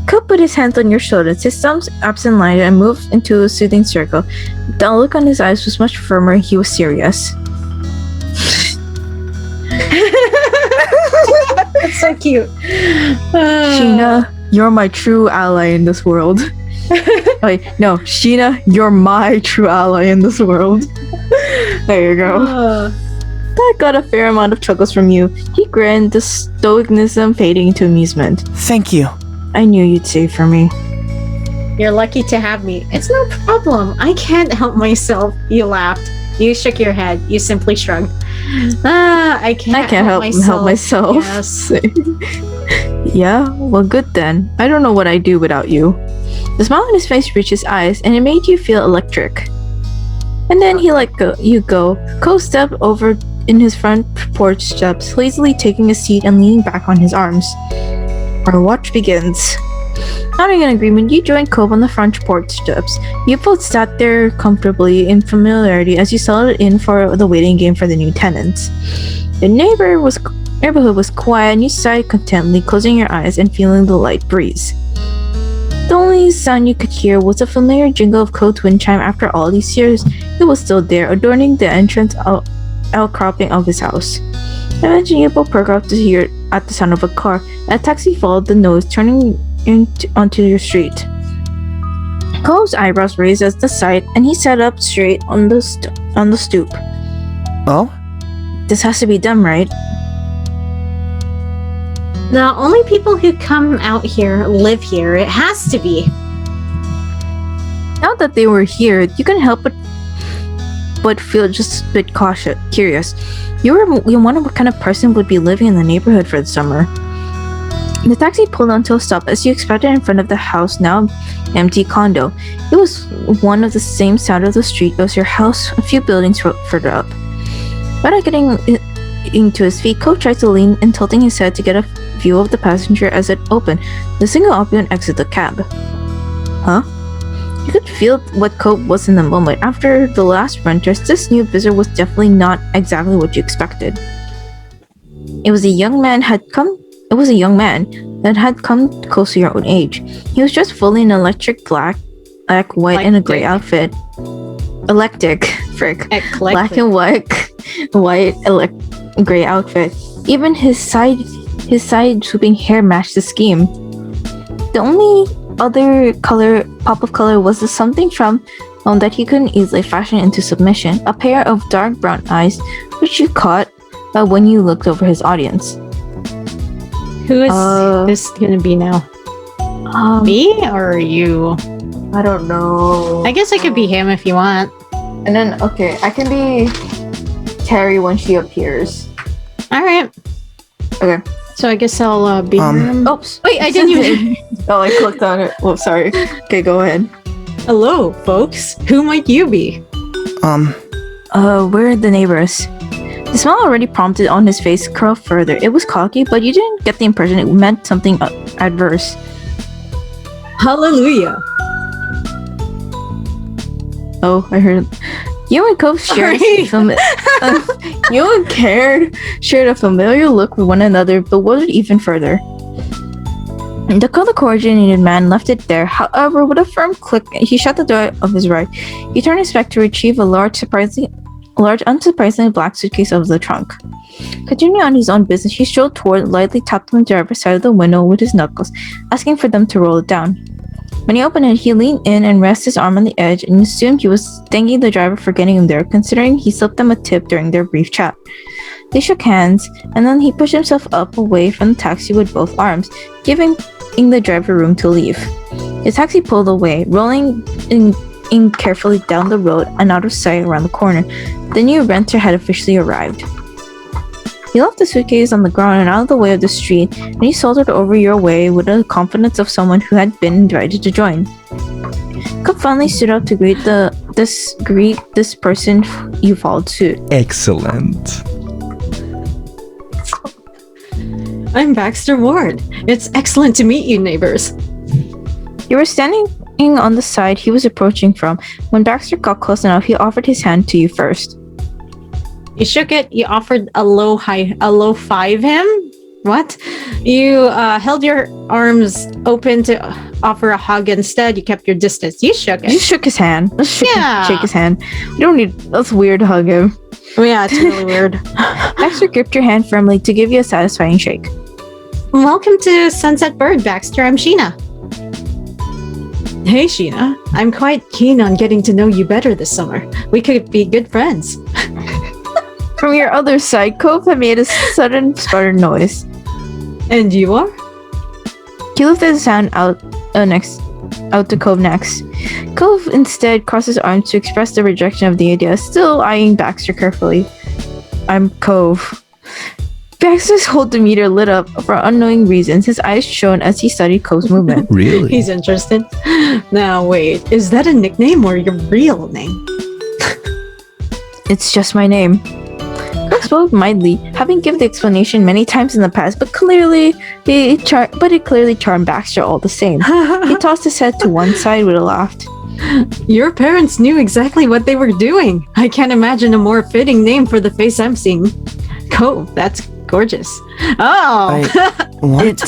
Cove put his hands on your shoulders, his thumbs absent-minded and moved into a soothing circle. The look on his eyes was much firmer. He was serious. That's so cute. Sheena, you're my true ally in this world. Wait, no, Sheena, you're my true ally in this world. There you go. That got a fair amount of chuckles from you. He grinned, the stoicism fading into amusement. Thank you. I knew you'd save for me. You're lucky to have me. It's no problem. I can't help myself. You laughed. You shook your head. You simply shrugged. I can't help myself. Yes. Yeah, well, good then. I don't know what I'd do without you. The smile on his face reached his eyes, and it made you feel electric. And then he let you go. Cole stepped over in his front porch steps, lazily taking a seat and leaning back on his arms. Our watch begins. Nodding in agreement, you joined Cove on the front porch steps. You both sat there comfortably in familiarity as you settled in for the waiting game for the new tenants. The neighborhood was quiet and you sighed contentedly, closing your eyes and feeling the light breeze. The only sound you could hear was the familiar jingle of Cove's wind chime. After all these years, it was still there, adorning the entrance outcropping of his house. Eventually, you both perked up to hear at the sound of a car. A taxi followed the noise, turning onto your street. Cove's eyebrows raised at the sight, and he sat up straight on the stoop. Oh? This has to be them, right? The only people who come out here live here. It has to be. Now that they were here, you couldn't help but feel just a bit curious. You wonder what kind of person would be living in the neighborhood for the summer. The taxi pulled onto a stop as you expected in front of the house, now empty condo. It was one of the same side of the street as your house, a few buildings further up. Without getting into his feet, Cove tried to lean and tilting his head to get a view of the passenger as it opened. The single occupant exited the cab. Huh? You could feel what Cope was in the moment. After the last renters, this new visitor was definitely not exactly what you expected. It was a young man that had come close to your own age. He was dressed fully in electric black, white, and a gray outfit. Eclectic, frick. Black and gray outfit. Even his side swooping hair matched the scheme. The only other pop of color was the something from that he couldn't easily fashion into submission. A pair of dark brown eyes, which you caught when you looked over his audience. Who is this gonna be now? Me or you? I don't know. I guess I could be him if you want. And then, okay, I can be Terry when she appears. Alright. Okay. So I guess I'll be him. Oops. Wait, I didn't even... Oh, I clicked on it. Oh, sorry. Okay, go ahead. Hello, folks. Who might you be? We're the neighbors. The smile already prompted on his face curled further. It was cocky, but you didn't get the impression it meant something adverse. Hallelujah. Oh, I heard. You and Cope shared you and Caird shared a familiar look with one another, but bewildered even further. The color-coordinated man left it there. However, with a firm click, he shut the door of his right. He turned his back to retrieve a large, unsurprisingly black suitcase of the trunk. Continuing on his own business, he strolled toward, lightly tapped on the driver's side of the window with his knuckles, asking for them to roll it down. When he opened it, he leaned in and rested his arm on the edge and assumed he was thanking the driver for getting him there, considering he slipped them a tip during their brief chat. They shook hands, and then he pushed himself up away from the taxi with both arms, giving the driver room to leave. The taxi pulled away, rolling in carefully down the road and out of sight around the corner. The new renter had officially arrived. He left the suitcase on the ground and out of the way of the street, and he sauntered over your way with the confidence of someone who had been invited to join. Cup finally stood up to greet this person you followed suit. Excellent. I'm Baxter Ward. It's excellent to meet you, neighbors. You were standing on the side he was approaching from. When Baxter got close enough, he offered his hand to you first. You shook it. You offered a low five him. What? You held your arms open to offer a hug instead. You kept your distance. You shook it. You shook his hand. Let's shake his hand. We don't need. That's weird to hug him. Yeah, it's really weird. Baxter gripped your hand firmly to give you a satisfying shake. Welcome to Sunset Bird, Baxter. I'm Sheena. Hey, Sheena. I'm quite keen on getting to know you better this summer. We could be good friends. From your other side, Cove had made a sudden stuttered noise. And you are? He lifted his hand out to Cove next. Cove instead crossed his arms to express the rejection of the idea, still eyeing Baxter carefully. I'm Cove. Baxter's whole demeanor lit up for unknowing reasons. His eyes shone as he studied Cove's movement. Really? He's interested. Now wait, is that a nickname or your real name? It's just my name. Cove spoke mildly, having given the explanation many times in the past, but it clearly charmed Baxter all the same. He tossed his head to one side with a laugh. Your parents knew exactly what they were doing. I can't imagine a more fitting name for the face I'm seeing. Cove, that's gorgeous. Oh! What?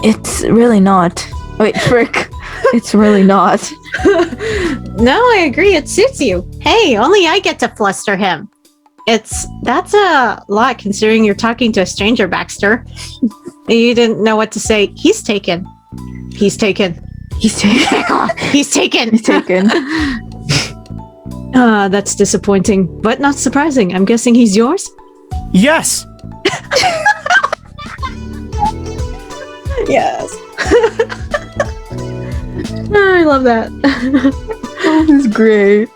It's really not. Wait, frick. It's really not. No, I agree. It suits you. Hey, only I get to fluster him. That's a lot considering you're talking to a stranger, Baxter. You didn't know what to say. He's taken. He's taken. He's taken. He's taken. He's taken. That's disappointing, but not surprising. I'm guessing he's yours? Yes! Yes. I love that. Oh, he's great.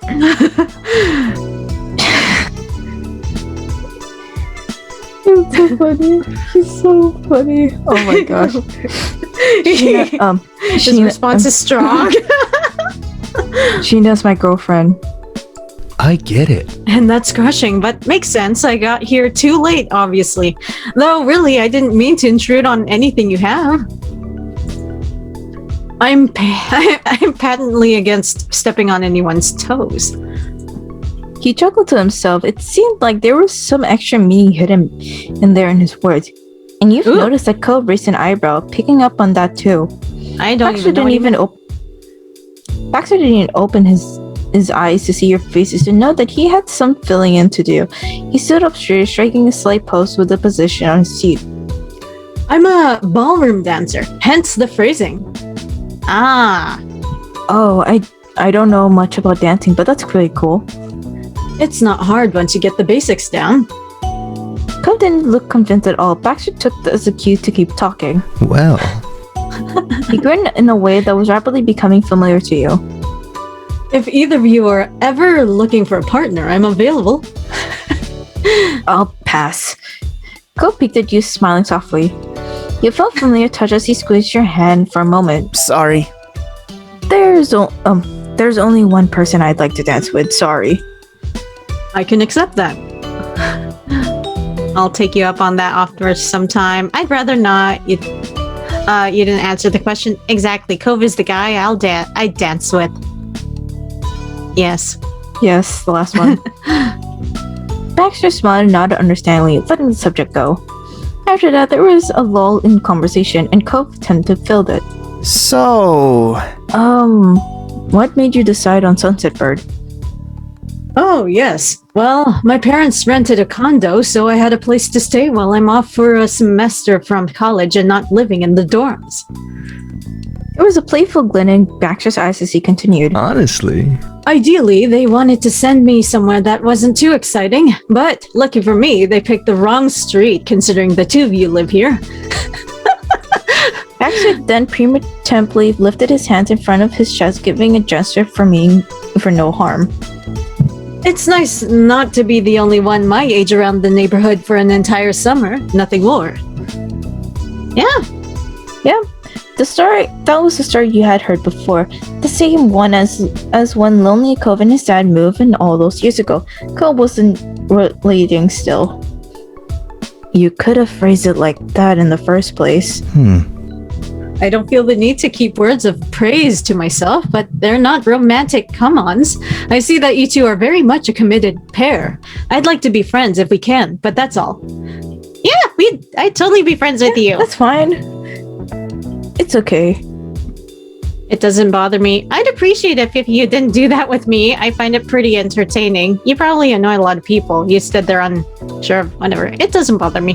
He's so funny. He's so funny. Oh my gosh. His response is strong. Sheena's my girlfriend. I get it. And that's crushing, but makes sense. I got here too late, obviously. Though, really, I didn't mean to intrude on anything you have. I'm patently against stepping on anyone's toes. He chuckled to himself. It seemed like there was some extra meaning hidden in there in his words. And you've Ooh. noticed that Cole raised an eyebrow, picking up on that too. I don't Baxter even know. didn't even Baxter didn't even open his eyes to see your faces to know that he had some filling in to do. He stood up straight, striking a slight pose with the position on his seat. I'm a ballroom dancer, hence the phrasing. Ah, Oh, I don't know much about dancing, but that's pretty cool. it's not hard once you get the basics down. Cole didn't look convinced at all. Baxter took that as a cue to keep talking. Well, He grinned in a way that was rapidly becoming familiar to you. If either of you are ever looking for a partner, I'm available. I'll pass. Cole peeked at you, smiling softly. You felt familiar touch as he squeezed your hand for a moment. Sorry. There's only one person I'd like to dance with. Sorry. I can accept that. I'll take you up on that afterwards sometime. I'd rather not. You didn't answer the question exactly. Cove is the guy I dance with. Yes. Yes, the last one. Baxter smiled and nodded understandingly, letting the subject go. After that, there was a lull in conversation, and Cove tended to fill it. So, What made you decide on Sunset Bird? Oh, yes. Well, my parents rented a condo, so I had a place to stay while I'm off for a semester from college and not living in the dorms. There was a playful glint in Baxter's eyes as he continued. honestly, Ideally, they wanted to send me somewhere that wasn't too exciting, but lucky for me, they picked the wrong street considering the two of you live here. Baxter then prematurely lifted his hands in front of his chest, giving a gesture for no harm. It's nice not to be the only one my age around the neighborhood for an entire summer, nothing more. Yeah. That was the story you had heard before. The same one as when Lonely Cove and his dad moved in all those years ago. Cove wasn't relating still. You could have phrased it like that in the first place. I don't feel the need to keep words of praise to myself, but they're not romantic come-ons. I see that you two are very much a committed pair. I'd like to be friends if we can, but that's all. Yeah, I'd totally be friends with you. That's fine. It's okay. It doesn't bother me. I'd appreciate it if you didn't do that with me. I find it pretty entertaining. You probably annoy a lot of people. You stood there unsure of whatever. It doesn't bother me.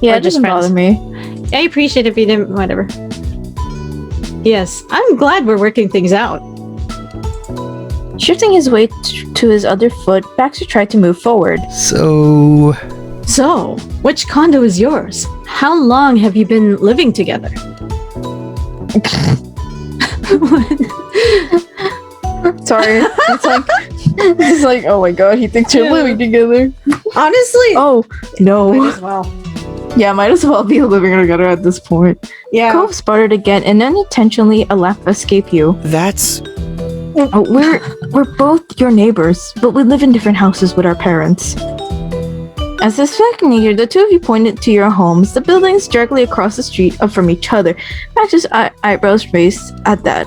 Yeah, Or it just doesn't bother me. I appreciate it if you didn't, whatever. Yes, I'm glad we're working things out. Shifting his weight to his other foot, Baxter tried to move forward. so So, which condo is yours? How long have you been living together? Sorry. It's like, oh my god, he thinks you're living together. Honestly, Oh, no. might as well. Yeah, might as well be living together at this point. Yeah. Cove sputtered again, and unintentionally a laugh escaped you. that's... Oh, we're both your neighbors, but we live in different houses with our parents. As the second year, the two of you pointed to your homes, the buildings directly across the street up from each other. Max's eyebrows raised at that.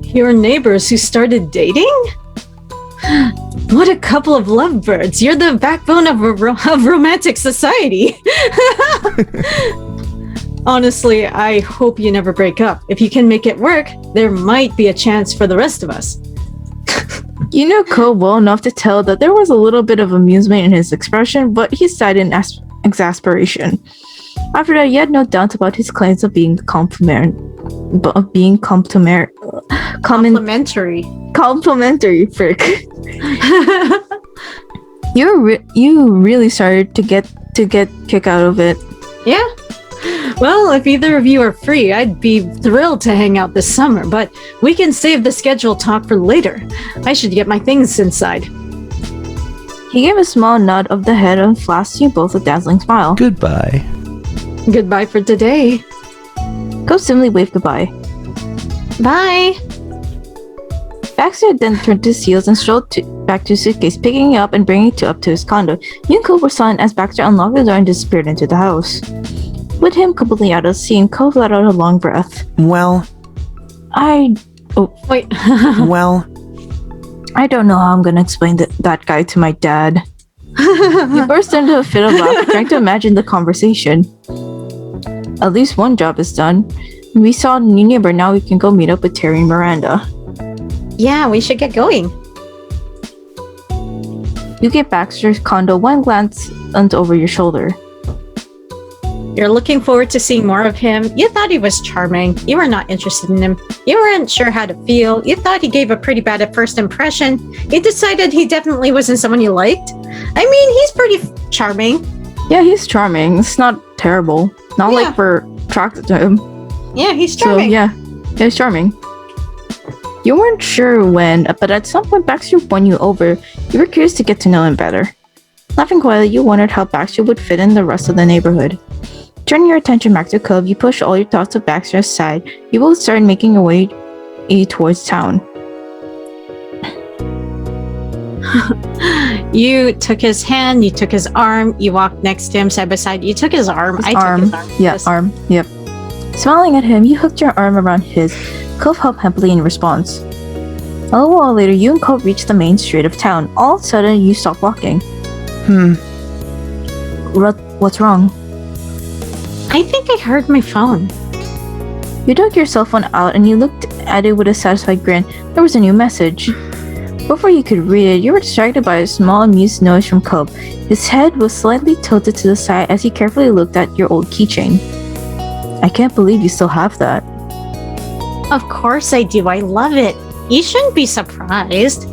Your neighbors who started dating? What a couple of lovebirds. You're the backbone of romantic society. Honestly, I hope you never break up. If you can make it work, there might be a chance for the rest of us. You knew Cole well enough to tell that there was a little bit of amusement in his expression, but he sighed in exasperation. After that, you had no doubt about his claims of being complimentary. Complimentary, frick. You really started to get kick out of it. Yeah. Well, if either of you are free, I'd be thrilled to hang out this summer, but we can save the scheduled talk for later. I should get my things inside. He gave a small nod of the head and flashed you both a dazzling smile. goodbye. Goodbye for today. Cole simply waved goodbye. Bye. Baxter then turned to his heels and strolled back to his suitcase, picking it up and bringing it up to his condo. You and Cole were silent as Baxter unlocked the door and disappeared into the house. With him completely out of scene, Cove let out a long breath. Well, Wait. well, I don't know how I'm gonna explain that guy to my dad. He burst into a fit of laughter, trying to imagine the conversation. At least one job is done. We saw a new neighbor, now we can go meet up with Terry and Miranda. Yeah, we should get going. You get Baxter's condo, one glance over your shoulder. You're looking forward to seeing more of him. You thought he was charming. You were not interested in him. You weren't sure how to feel. You thought he gave a pretty bad at first impression. You decided he definitely wasn't someone you liked. I mean, he's pretty charming. Yeah, he's charming. It's not terrible. Not like we're attracted to him. Yeah, he's charming. So, yeah, he's charming. You weren't sure when, but at some point Baxter won you over. You were curious to get to know him better. Laughing quietly, you wondered how Baxter would fit in the rest of the neighborhood. Turning your attention back to Cove, you push all your thoughts of Baxter aside. You both started making your way towards town. You took his hand, you took his arm, you walked next to him side by side. You took his arm. Took his arm. Yeah, arm. Yep. Smiling at him, you hooked your arm around his. Cove helped happily in response. A little while later, you and Cove reached the main street of town. All of a sudden, you stopped walking. What's wrong? I think I heard my phone. You took your cell phone out and you looked at it with a satisfied grin. There was a new message. Before you could read it, you were distracted by a small amused noise from Cove. His head was slightly tilted to the side as he carefully looked at your old keychain. I can't believe you still have that. Of course I do. I love it. You shouldn't be surprised.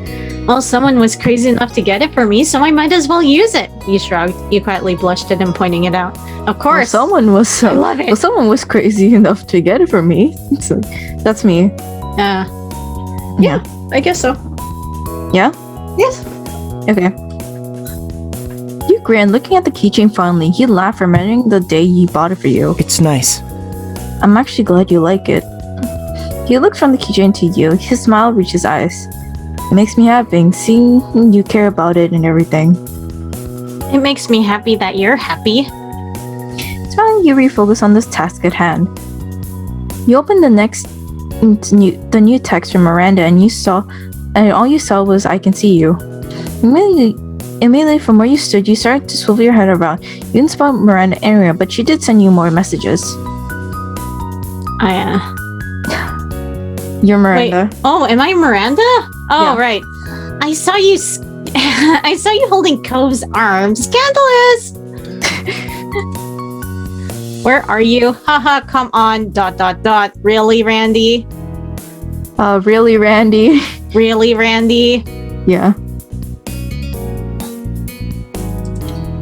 Well, someone was crazy enough to get it for me, so I might as well use it. You shrugged. You quietly blushed at him, pointing it out. Of course. Well, someone was crazy enough to get it for me. So, that's me. Yeah, I guess so. Yeah? Yes. Okay. You grinned, looking at the keychain fondly. He laughed, remembering the day he bought it for you. it's nice. I'm actually glad you like it. He looked from the keychain to you. His smile reached his eyes. It makes me happy, seeing you care about it and everything. It makes me happy that you're happy. Smiling, you refocus on this task at hand. You opened the new text from Miranda, and all you saw was "I can see you." Immediately from where you stood, you started to swivel your head around. You didn't spot Miranda anywhere, but she did send you more messages. You're Miranda. Wait. Oh, am I Miranda? Oh, Yeah. right. I saw you. I saw you holding Cove's arm. Scandalous. Where are you? Haha. Come on. ... Really, Randy? Really, Randy? Really, Randy? Yeah.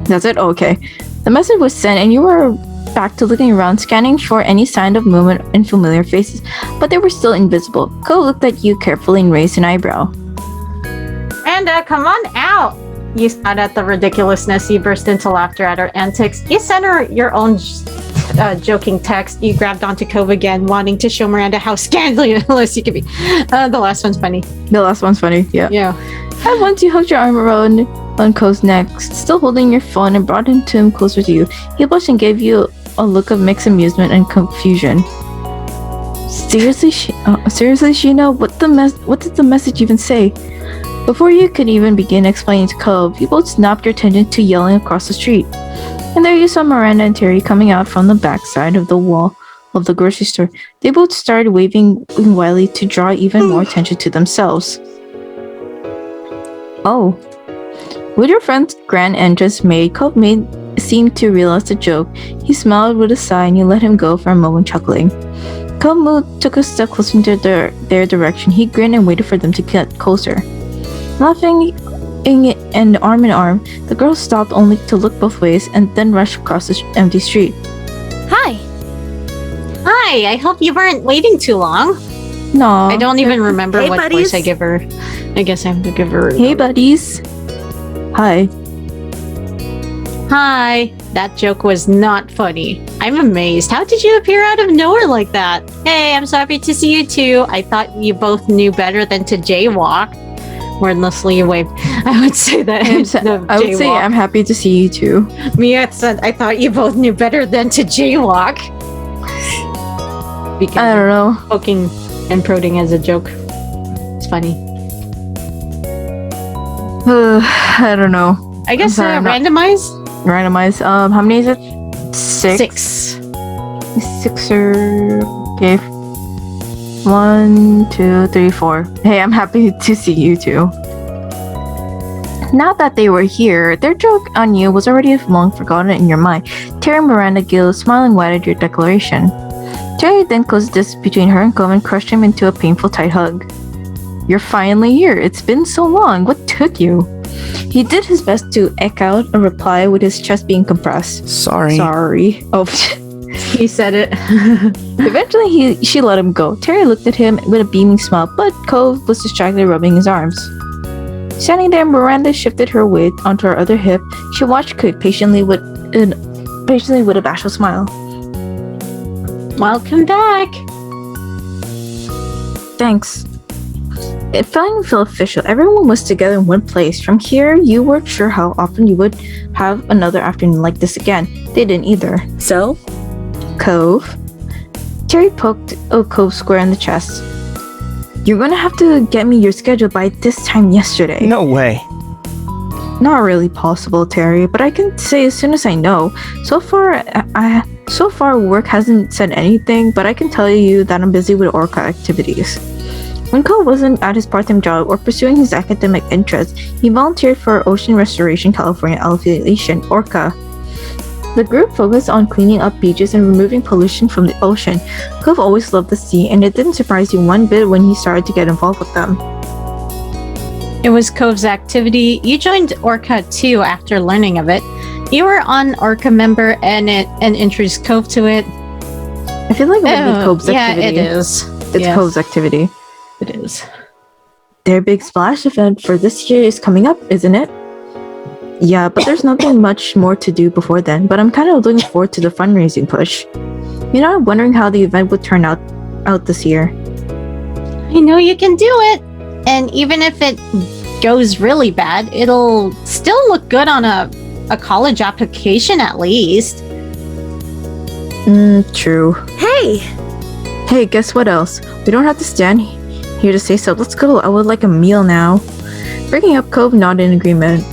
That's it? Okay. The message was sent and you were back to looking around, scanning for any sign of movement in familiar faces, but they were still invisible. Cole looked at you carefully and raised an eyebrow. Miranda, come on out. You spat at the ridiculousness. You burst into laughter at her antics. You sent her your own joking text. You grabbed onto Cove again, wanting to show Miranda how scandalous you could be. The last one's funny. The last one's funny, yeah. Yeah. And once you hooked your arm around on Cole's neck, still holding your phone, and brought him closer to you, he blushed and gave you a look of mixed amusement and confusion. Seriously, Sheena? What did the message even say? Before you could even begin explaining to Cove, you both snapped your attention to yelling across the street. And there you saw Miranda and Terry coming out from the backside of the wall of the grocery store. They both started waving wildly to draw even more attention to themselves. Oh. With your friend's grand entrance made, Cove seemed to realize the joke. He smiled with a sigh and you let him go for a moment, chuckling. Cove took a step closer into their direction. He grinned and waited for them to get closer. Laughing and arm in arm, the girls stopped only to look both ways and then rushed across the empty street. Hi. Hi, I hope you weren't waiting too long. No. I don't even remember Hey, what buddies. voice I give her. I guess I have to give her. Hey, buddies. Hi. Hi. That joke was not funny. I'm amazed. How did you appear out of nowhere like that? Hey, I'm so happy to see you too. I thought you both knew better than to jaywalk. wordlessly waved. I would say that. I would say I'm happy to see you too. Mia said, I thought you both knew better than to jaywalk. Because I don't know. poking and prodding as a joke. It's funny. I don't know. I guess sorry, I'm not- randomize? Randomize. How many is it? Six. 6 or okay. 1, 2, 3, 4. Hey, I'm happy to see you too. Now that they were here, their joke on you was already long forgotten in your mind. Terry Miranda Gill smiling wide at your declaration. Terry then closed the distance between her and Cove and crushed him into a painful tight hug. You're finally here. It's been so long. What took you? He did his best to echo out a reply with his chest being compressed. Sorry. Sorry. Oh, He said it. eventually she let him go. Terry looked at him with a beaming smile, but Cove was distractedly rubbing his arms. Standing there, Miranda shifted her weight onto her other hip. She watched Cove patiently with a bashful smile. Welcome back. Thanks. It finally felt official. Everyone was together in one place. From here, you weren't sure how often you would have another afternoon like this again. They didn't either. So? Cove? Terry poked Cove square in the chest. You're gonna have to get me your schedule by this time yesterday. No way. Not really possible, Terry, but I can say as soon as I know. So far, work hasn't said anything, but I can tell you that I'm busy with Orca activities. When Cole wasn't at his part-time job or pursuing his academic interests, he volunteered for Ocean Restoration California Affiliation, ORCA. The group focused on cleaning up beaches and removing pollution from the ocean. Cove always loved the sea, and it didn't surprise you one bit when he started to get involved with them. It was Cove's activity. You joined Orca too after learning of it. You were an Orca member and introduced Cove to it. I feel like it would be Cove's activity. Yeah, it is. It's Yes, Cove's activity. It is. Their big splash event for this year is coming up, isn't it? Yeah, but there's nothing much more to do before then, but I'm kind of looking forward to the fundraising push. You know, I'm wondering how the event would turn out this year. I know you can do it. And even if it goes really bad, it'll still look good on a college application at least. True. Hey! Hey, guess what else? We don't have to stand here to say so. Let's go. I would like a meal now. Bringing up Cove nodded in agreement.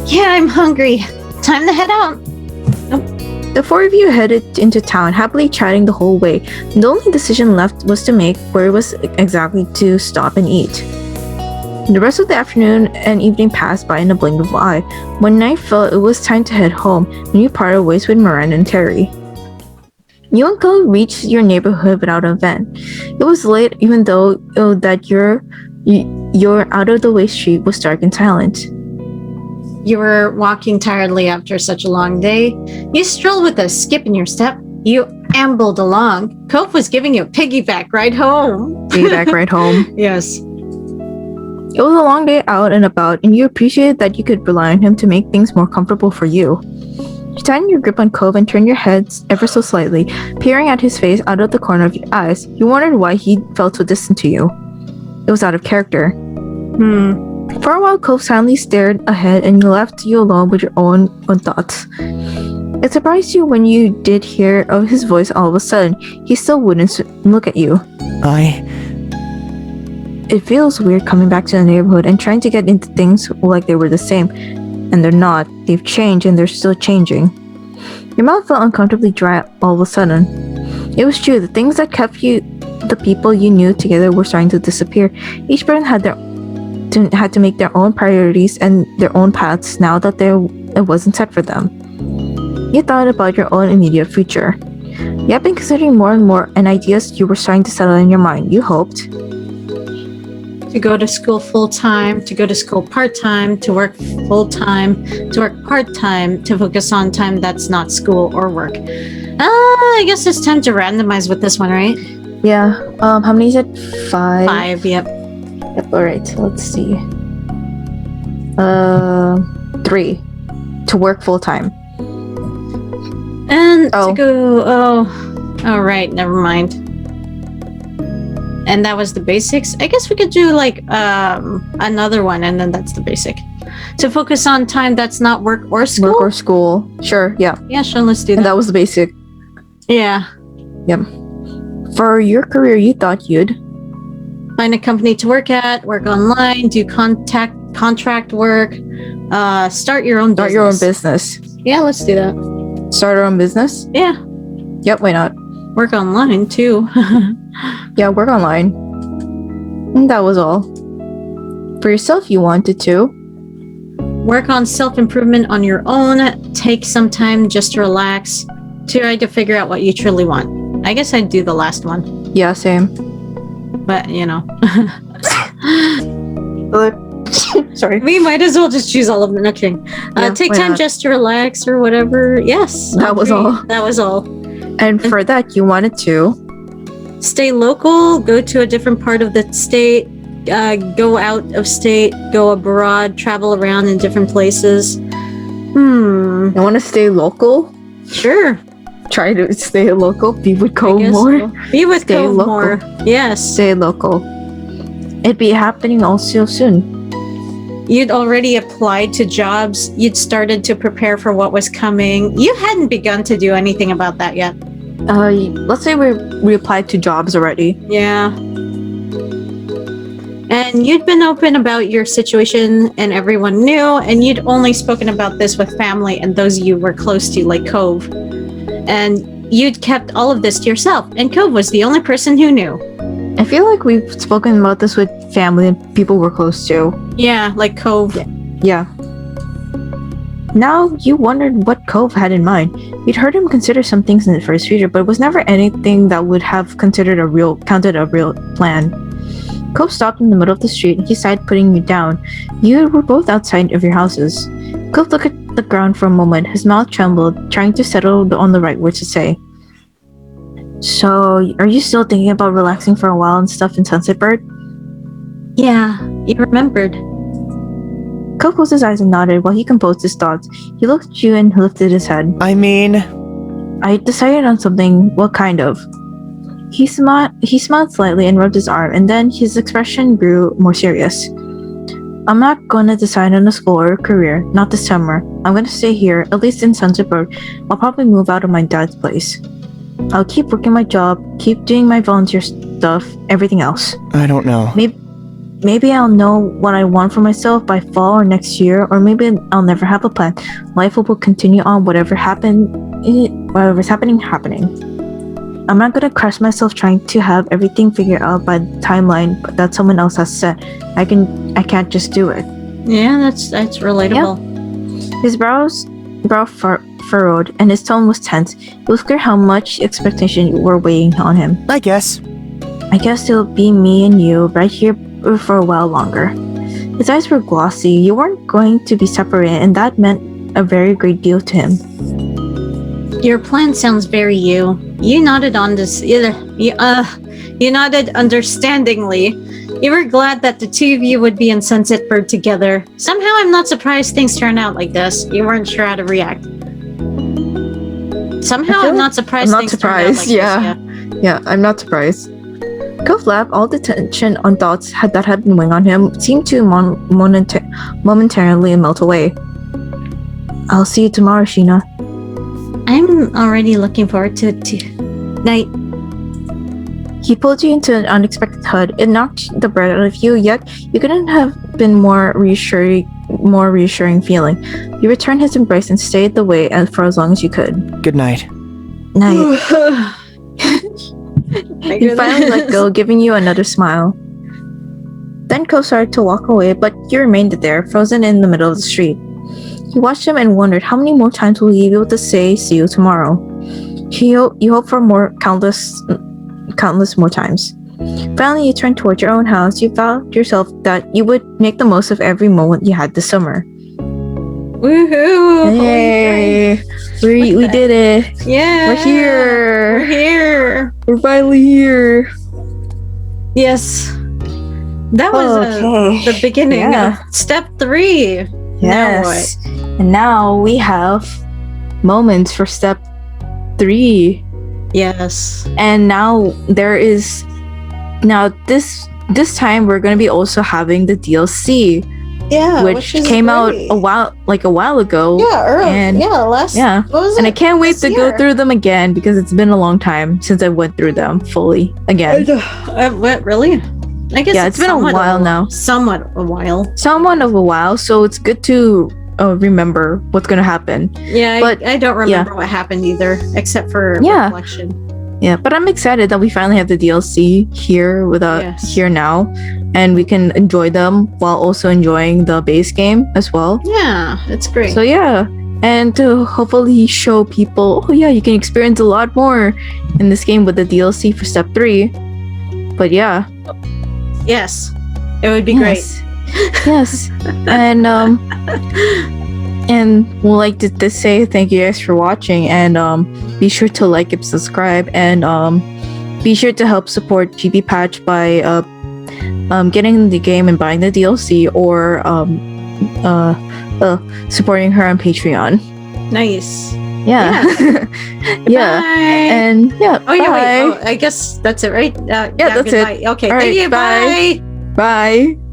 Yeah, I'm hungry. Time to head out. The four of you headed into town, happily chatting the whole way. The only decision left was to make where it was exactly to stop and eat. The rest of the afternoon and evening passed by in a blink of an eye. When night fell, it was time to head home, and you parted ways with Miranda and Terry. You and Cole reached your neighborhood without an event. It was late, even though that your out-of-the-way street was dark and silent. You were walking tiredly after such a long day. You strolled with a skip in your step. You ambled along. Cove was giving you a piggyback ride home. Piggyback ride home. Yes. It was a long day out and about, and you appreciated that you could rely on him to make things more comfortable for you. You tightened your grip on Cove and turned your head ever so slightly, peering at his face out of the corner of your eyes. You wondered why he felt so distant to you. It was out of character. For a while, Cove silently stared ahead and left you alone with your own thoughts. It surprised you when you did hear of his voice all of a sudden. He still wouldn't look at you. It feels weird coming back to the neighborhood and trying to get into things like they were the same. And they're not. They've changed and they're still changing. Your mouth felt uncomfortably dry all of a sudden. It was true. The things that kept the people you knew together were starting to disappear. Each person had to make their own priorities and their own paths now that it wasn't set for them. You thought about your own immediate future. You have been considering more and more, and ideas you were starting to settle in your mind. You hoped to go to school full-time, to go to school part-time, to work full-time, to work part-time, to focus on time that's not school or work. I guess it's time to randomize with this one, right? Yeah. How many is it? 5? 5, yep. Yep, alright. Let's see. 3. To work full-time. And to go... Oh, right, never mind. And that was the basics. I guess we could do like another one, and then that's the basic. To focus on time that's not work or school. Work or school. Sure, yeah. Yeah, sure. Let's do And that. that was the basic. Yeah. Yep. For your career, you thought you'd Find a company to work at, work online, do contract work, start your own business. start your own business. Yeah, let's do that. Start our own business? Yeah. Yep, why not? Work online too. Yeah, work online. And that was all. For yourself, you wanted to Work on self-improvement on your own. Take some time just to relax. Try to figure out what you truly want. I guess I'd do the last one. Yeah, same. But, you know. Sorry. We might as well just choose all of them. No kidding. Yeah, Take why time not? just to relax or whatever. Yes. That was agree. all. That was all. And for that, you wanted to Stay local. Go to a different part of the state. Go out of state. Go abroad. Travel around in different places. you want to stay local? Sure. Try to stay local. Be with I Cove guess more. so. Be with Stay Cove local. more. Yes. Stay local. It'd be happening also soon. You'd already applied to jobs. You'd started to prepare for what was coming. You hadn't begun to do anything about that yet. Let's say we applied to jobs already. Yeah. And you'd been open about your situation and everyone knew, and you'd only spoken about this with family and those you were close to, like Cove. And you'd kept all of this to yourself, and Cove was the only person who knew. I feel like we've spoken about this with family and people we're close to. Yeah, like Cove. Yeah. Now you wondered what Cove had in mind. You'd heard him consider some things in the first future, but it was never anything that would have counted a real plan. Cove stopped in the middle of the street and he sighed, putting you down. You were both outside of your houses. Cove looked at the ground for a moment. His mouth trembled, trying to settle on the right words to say. So, are you still thinking about relaxing for a while and stuff in Sunset Bird? Yeah, you remembered. Cove closed his eyes and nodded while he composed his thoughts. He looked at you and lifted his head. I mean, I decided on something. What kind of? He smiled slightly and rubbed his arm, and then his expression grew more serious. I'm not gonna decide on a school or a career, not this summer. I'm gonna stay here, at least in Sunset Bird. I'll probably move out of my dad's place. I'll keep working my job, keep doing my volunteer stuff, everything else. I don't know. Maybe I'll know what I want for myself by fall or next year, or maybe I'll never have a plan. Life will continue on, whatever's happening. I'm not gonna crush myself trying to have everything figured out by the timeline that someone else has set. I can't just do it. Yeah, that's relatable. His brow furrowed and his tone was tense. It was clear how much expectation were weighing on him. I guess. I guess it'll be me and you right here for a while longer. His eyes were glossy. You weren't going to be separated, and that meant a very great deal to him. Your plan sounds very you. You nodded on this. You nodded understandingly. You were glad that the two of you would be in Sunset Bird together. Somehow, I'm not surprised things turned out like this. You weren't sure how to react. Somehow, I'm not surprised. I'm not surprised. This, yeah. Yeah, I'm not surprised. Cove laughed. All the tension on thoughts that had been weighing on him seemed to momentarily melt away. I'll see you tomorrow, Sheena. I'm already looking forward to it too. Night. He pulled you into an unexpected hug. It knocked the breath out of you, yet you couldn't have been more reassuring feeling. You returned his embrace and stayed the way for as long as you could. Good night. Night. He finally let go, giving you another smile. Then Cove started to walk away, but you remained there, frozen in the middle of the street. You watched him and wondered how many more times will he be able to say, see you tomorrow. You hope for countless more times. Finally, you turned toward your own house. You vowed yourself that you would make the most of every moment you had this summer. Woohoo! Yay! We did it! Yeah! We're here! We're here! We're finally here! Yes. That was the beginning of step 3. Yes. And now we have moments for step 3. Yes. And now there is now this time we're gonna be also having the DLC, Yeah, which is came out great. a while ago. Yeah, early. and Last. yeah, What was and I it? can't wait This to go year. through them again because it's been a long time since I went through them fully again. What, really? I guess Yeah, it's been a somewhat while now. Somewhat a while. Somewhat of a while, so it's good to remember what's gonna happen. Yeah, But, I don't remember what happened either, except for Yeah. reflection. Yeah, but I'm excited that we finally have the DLC here Yes. here now, and we can enjoy them while also enjoying the base game as well. Yeah, it's great. So yeah, and to hopefully show people, oh yeah, you can experience a lot more in this game with the DLC for Step 3. But yeah, yes, it would be great. Yes, and we'd like to say thank you guys for watching, and be sure to like and subscribe, and be sure to help support GB Patch by getting the game and buying the DLC, or supporting her on Patreon. Nice. Yeah. Yeah. Bye. And yeah, Oh yeah, bye. wait. Oh, I guess that's it, right? Yeah, that's it. goodbye. Okay, All thank right, you. bye. Bye. Bye.